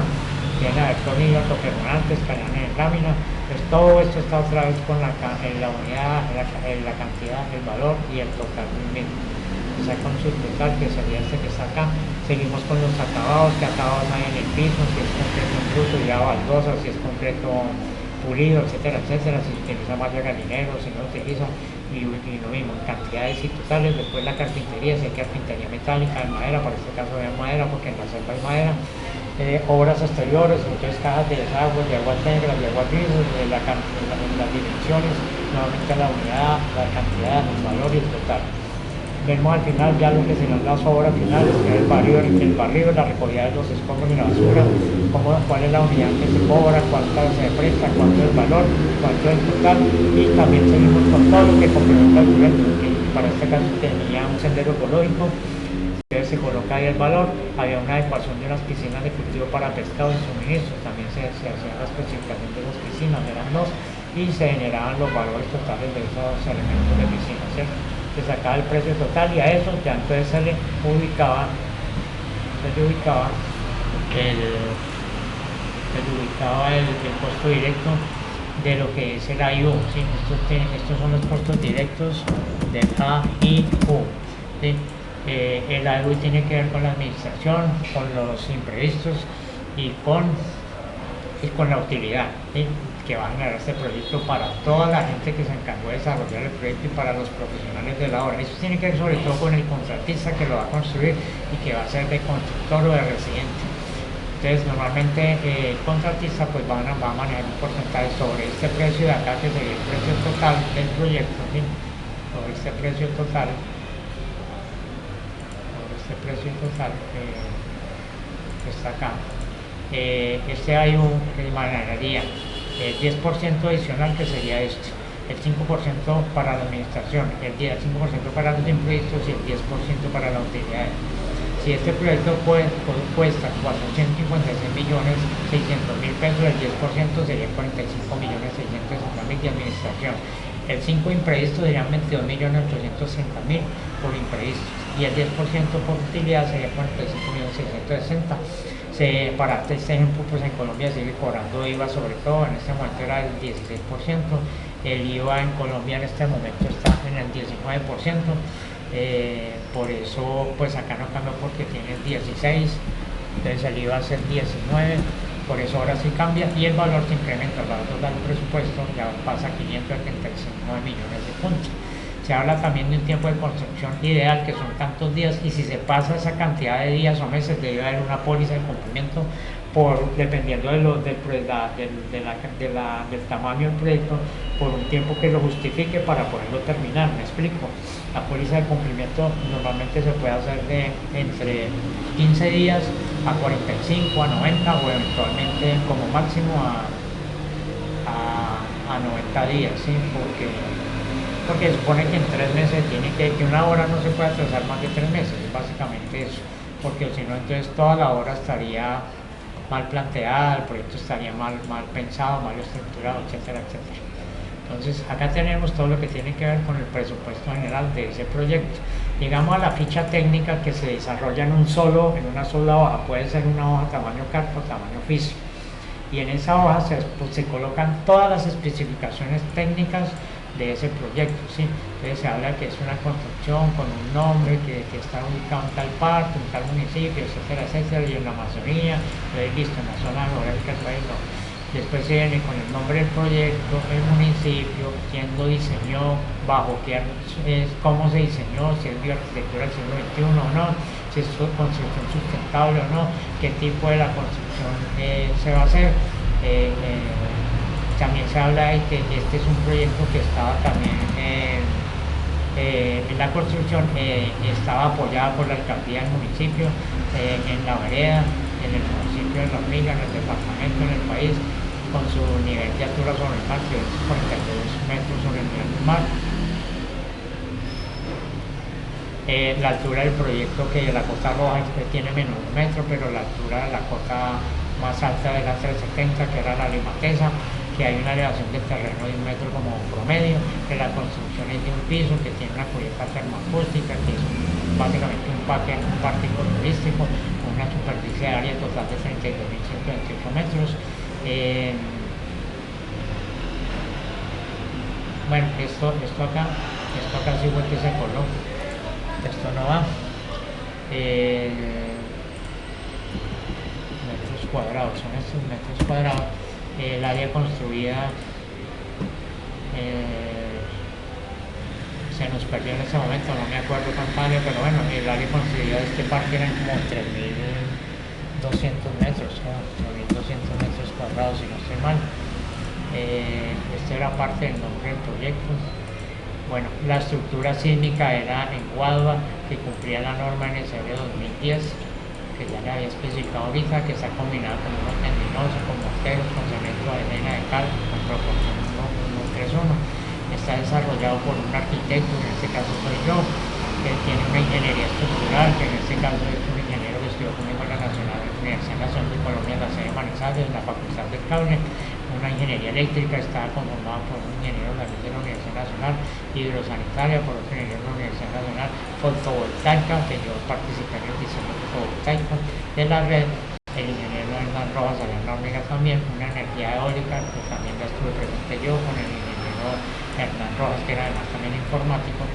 tiene que haber tornillos autopermanentes, cañones en lámina. Pues todo esto está otra vez con la unidad, la cantidad, el valor y el total del mismo. O sea, con su total, que sería este que está acá. Seguimos con los acabados, que acabados hay en el piso, si es concreto en bruto, ya baldosa, si es concreto pulido, etcétera, etcétera, si se utiliza malla galinero, si no utiliza, y lo mismo, en cantidades y totales. Después la carpintería, si hay carpintería metálica, de madera, para este caso de madera, porque en la selva hay madera. Obras exteriores, entonces cajas de desagüe, de aguas negras, de aguas grises, las dimensiones, nuevamente la unidad, la cantidad, el valor y el total. Vemos al final ya lo que serán las obras finales, que es el barrido, la recogida de los escombros y la basura, cuál es la unidad que se cobra, cuánto se presta, cuánto es el valor, cuánto es el total, y también seguimos con todo lo que complementa el proyecto, que para este caso tenía un sendero ecológico. Se coloca ahí el valor, había una adecuación de unas piscinas de cultivo para pescado y suministros, también se hacía la especificación de las piscinas, eran 2, y se generaban los valores totales de esos elementos de piscina, ¿cierto? Se sacaba el precio total y a eso ya entonces se le ubicaba el costo directo de lo que es el AIU, ¿sí? Estos son los costos directos del AIU, ¿sí? El AIU tiene que ver con la administración, con los imprevistos y con la utilidad, ¿sí?, que va a generar este proyecto para toda la gente que se encargó de desarrollar el proyecto y para los profesionales de la obra. Eso tiene que ver sobre todo con el contratista que lo va a construir y que va a ser de constructor o de residente. Entonces normalmente el contratista pues va a manejar un porcentaje sobre este precio de acá, que sería el precio total del proyecto, ¿sí?, sobre este precio total que está acá. Este hay un que manejaría el 10% adicional, que sería esto, el 5% para la administración, el 5% para los impuestos y el 10% para la utilidad. Si este proyecto cuesta 456.600.000 pesos, el 10% sería 45.660.000 de administración. El 5 imprevisto serían 22.830.000 por imprevistos y el 10% por utilidad sería 45.660.000. Para este ejemplo, pues en Colombia sigue cobrando IVA, sobre todo en este momento era el 16%, el IVA en Colombia en este momento está en el 19%, por eso pues acá no cambia porque tiene el 16%, entonces el IVA va a ser 19%, por eso ahora sí cambia y el valor se incrementa, el valor total del presupuesto ya pasa a 579 millones de puntos. Se habla también de un tiempo de construcción ideal, que son tantos días, y si se pasa esa cantidad de días o meses, debe haber una póliza de cumplimiento dependiendo del tamaño del proyecto, por un tiempo que lo justifique para poderlo terminar. ¿Me explico? La póliza de cumplimiento normalmente se puede hacer de entre 15 días a 45, a 90 o eventualmente como máximo a 90 días, ¿sí? Porque supone que en 3 meses que una obra no se puede atrasar más de 3 meses, básicamente eso, porque si no, entonces toda la obra estaría mal planteada, el proyecto estaría mal pensado, mal estructurado, etcétera, etcétera. Entonces acá tenemos todo lo que tiene que ver con el presupuesto general de ese proyecto. Llegamos a la ficha técnica, que se desarrolla en una sola hoja, puede ser una hoja tamaño carta o tamaño oficio, y en esa hoja se colocan todas las especificaciones técnicas de ese proyecto, ¿sí? Entonces se habla que es una construcción con un nombre que está ubicado en tal parte, en tal municipio, etcétera, etcétera, y en la Amazonía, listo, en la zona geográfica del país, no. Después se viene con el nombre del proyecto, el municipio, quién lo diseñó, bajo qué, cómo se diseñó, si es bioarquitectura del siglo XXI o no, si es construcción sustentable o no, qué tipo de la construcción se va a hacer. También se habla de que este es un proyecto que estaba también en la construcción, estaba apoyada por la alcaldía del municipio, en la vereda, en el municipio de La Hormiga, en el departamento, en el país, con su nivel de altura sobre el mar, que es 42 metros sobre el nivel del mar. La altura del proyecto, que la Costa Roja tiene menos de 1 metro, pero la altura de la cota más alta de la 370, que era la Limatesa, que hay una elevación del terreno de 1 metro como promedio, que la construcción es de un piso, que tiene una cubierta termoacústica, que es básicamente un parque turístico, con una superficie de área total de 32.128 metros. Bueno, esto acá sí fue que se coló, esto no va. Metros cuadrados, son estos metros cuadrados. El área construida se nos perdió en ese momento, no me acuerdo cuánto área, pero bueno, el área construida de este parque eran como 3.200 metros, ¿no? 3.200 metros cuadrados, si no estoy mal. Esta era parte del nombre del proyecto. Bueno, la estructura sísmica era en Guadua, que cumplía la norma NSR 2010, que ya le había especificado ahorita, que está combinada con unos tendinosos, con morteros, con cemento de arena de cal, con proporción 1:1:3:1. Está desarrollado por un arquitecto, en este caso soy yo, que tiene una ingeniería estructural, que en este caso es un ingeniero que estudió conmigo en la Universidad Nacional de Colombia, en la sede de Manizales, en la Facultad del Cable. Una ingeniería eléctrica, está conformada por un ingeniero también de la Universidad Nacional, hidrosanitaria por otro ingeniero de la Universidad Nacional, fotovoltaica, que yo participé en el diseño fotovoltaico de la red, el ingeniero Hernán Rojas allá en La Hormiga también, una energía eólica, que también la estuve presente yo con el ingeniero Hernán Rojas, que era además también informático.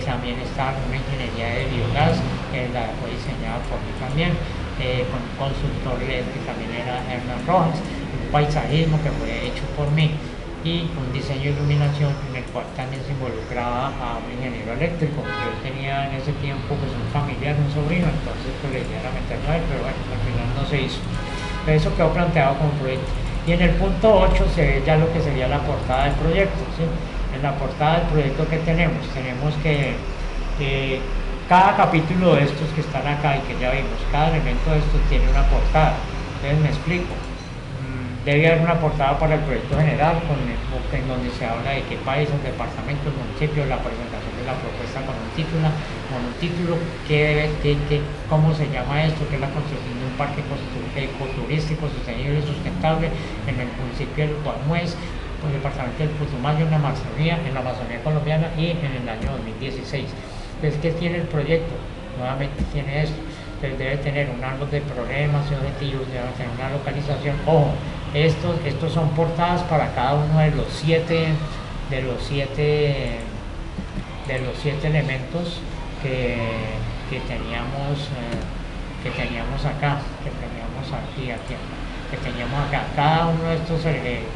También está una ingeniería de biogás, que la fue diseñada por mí también, con un consultor LED, que también era Hernán Rojas, un paisajismo que fue hecho por mí, y un diseño de iluminación en el cual también se involucraba a un ingeniero eléctrico. Yo tenía en ese tiempo pues un familiar, un sobrino, entonces pues la idea era meterlo a él, pero bueno, al final no se hizo. Pero eso quedó planteado como proyecto. Y en el punto 8 se ve ya lo que sería la portada del proyecto, ¿sí? En la portada del proyecto que tenemos que cada capítulo de estos que están acá y que ya vimos, cada elemento de estos tiene una portada. Entonces me explico. Debe haber una portada para el proyecto general, en donde se habla de qué países, departamentos, municipios, la presentación de la propuesta con un título, cómo se llama esto, que es la construcción de un parque ecoturístico sostenible y sustentable en el municipio del Guadmuez, el departamento del Putumayo, en la Amazonía colombiana, y en el año 2016. Entonces, ¿qué tiene el proyecto? Nuevamente tiene esto. Entonces debe tener un árbol de problemas y objetivos, debe tener una localización. Ojo, estos son portadas para cada uno de los siete elementos que teníamos acá, que teníamos aquí. que teníamos acá. Cada uno de estos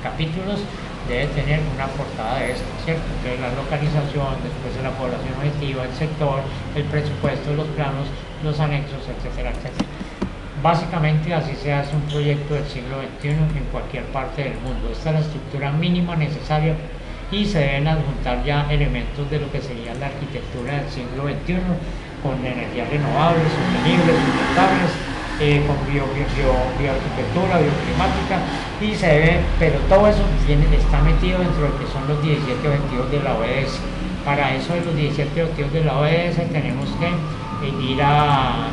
capítulos debe tener una portada de esto, ¿cierto? Entonces la localización, después de la población objetiva, el sector, el presupuesto, los planos, los anexos, etcétera, etcétera. Básicamente así se hace un proyecto del siglo XXI en cualquier parte del mundo. Esta es la estructura mínima necesaria y se deben adjuntar ya elementos de lo que sería la arquitectura del siglo XXI con energías renovables, sostenibles, sustentables, con bioarquitectura, bioclimática, y se debe, pero todo eso está metido dentro de lo que son los 17 objetivos de la ODS. Para eso de los 17 objetivos de la ODS tenemos que ir a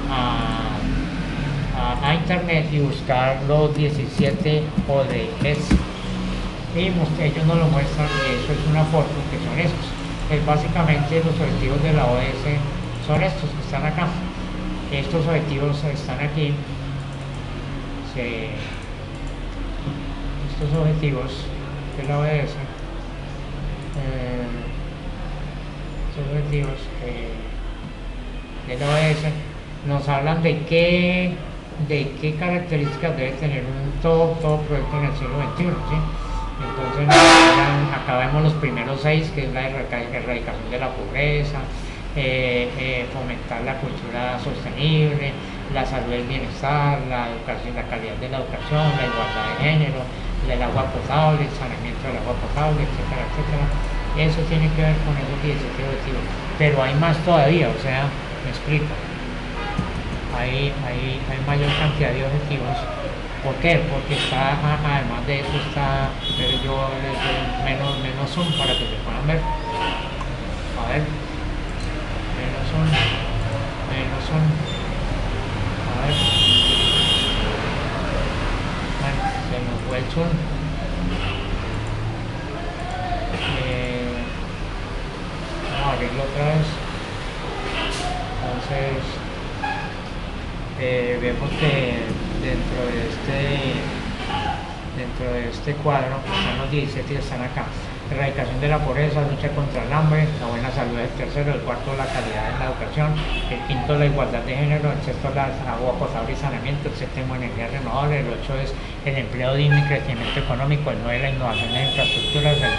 internet y buscar los 17 ODS. Y ellos nos lo muestran, y eso es una foto que son estos. Pues básicamente los objetivos de la ODS son estos que están acá. Estos objetivos están aquí. Estos objetivos de la ODS, estos objetivos de la ODS nos hablan de qué características debe tener todo proyecto en el siglo XXI, ¿sí? Entonces acá vemos los primeros 6, que es la erradicación de la pobreza, fomentar la cultura sostenible, la salud y el bienestar, la educación, la calidad de la educación, la igualdad de género, el agua potable, el saneamiento del agua potable, etcétera, etcétera. Eso tiene que ver con esos 17 objetivos, pero hay más todavía, o sea, me explico. Hay mayor cantidad de objetivos. ¿Por qué? Porque está, además de eso está, pero yo les doy menos zoom para que se puedan ver. A ver, menos zoom, a ver, bueno, se nos fue el zoom. Vamos a abrirlo otra vez. Entonces vemos que dentro de este cuadro están los 17 que están acá: erradicación de la pobreza, lucha contra el hambre, la buena salud es el tercero, el cuarto la calidad en la educación, el quinto la igualdad de género, el sexto la agua potable y saneamiento, el séptimo energía renovable, el 8 es el empleo digno y crecimiento económico, el 9 la innovación de infraestructuras, el 10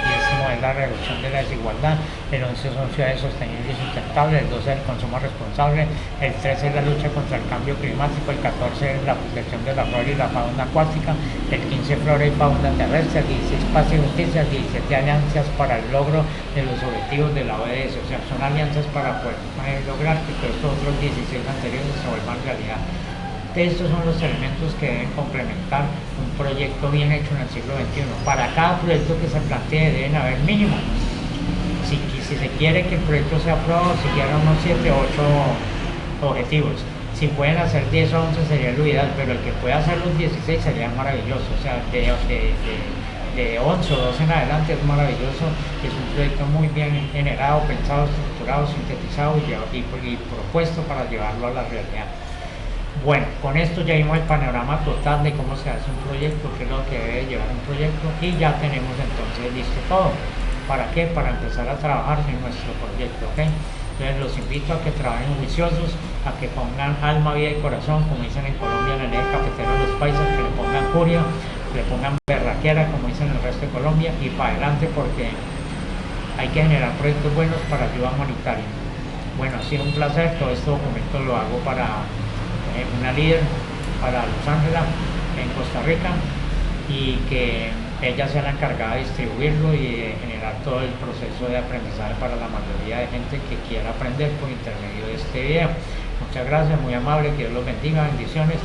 es la reducción de la desigualdad, el 11 son ciudades sostenibles y sustentables, el 12 el consumo responsable, el 13 es la lucha contra el cambio climático, el 14 es la protección de la flora y la fauna acuática, el 15 flora y fauna terrestre, el 16 paz y justicia, el 17 alianzas para el logro de los objetivos de la ODS, o sea, son alianzas para poder lograr que todos estos otros 16 anteriores se vuelvan realidad. Estos son los elementos que deben complementar un proyecto bien hecho en el siglo XXI. Para cada proyecto que se plantee deben haber mínimo, si se quiere que el proyecto sea aprobado, siquiera unos 7 o 8 objetivos. Si pueden hacer 10 o 11 sería lo ideal, pero el que pueda hacer los 16 sería maravilloso. O sea, de 11 o 12 en adelante es maravilloso. Es un proyecto muy bien generado, pensado, estructurado, sintetizado y propuesto para llevarlo a la realidad. Bueno, con esto ya vimos el panorama total de cómo se hace un proyecto, qué es lo que debe llevar un proyecto, y ya tenemos entonces listo todo. ¿Para qué? Para empezar a trabajar en nuestro proyecto, ¿ok? Entonces los invito a que trabajen juiciosos, a que pongan alma, vida y corazón, como dicen en Colombia en el eje cafetero de los paisas, que le pongan furia, que le pongan berraquera, como dicen en el resto de Colombia, y para adelante, porque hay que generar proyectos buenos para ayuda humanitaria. Bueno, ha sido un placer. Todo este documento lo hago para una líder, para Luz Ángela en Costa Rica, y que ella sea la encargada de distribuirlo y de generar todo el proceso de aprendizaje para la mayoría de gente que quiera aprender por intermedio de este video. Muchas gracias, muy amable, que Dios los bendiga, bendiciones,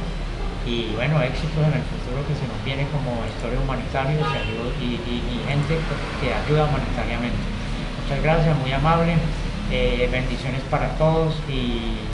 y bueno, éxitos en el futuro que se nos viene como historia humanitaria y gente que ayuda humanitariamente. Muchas gracias, muy amable, bendiciones para todos y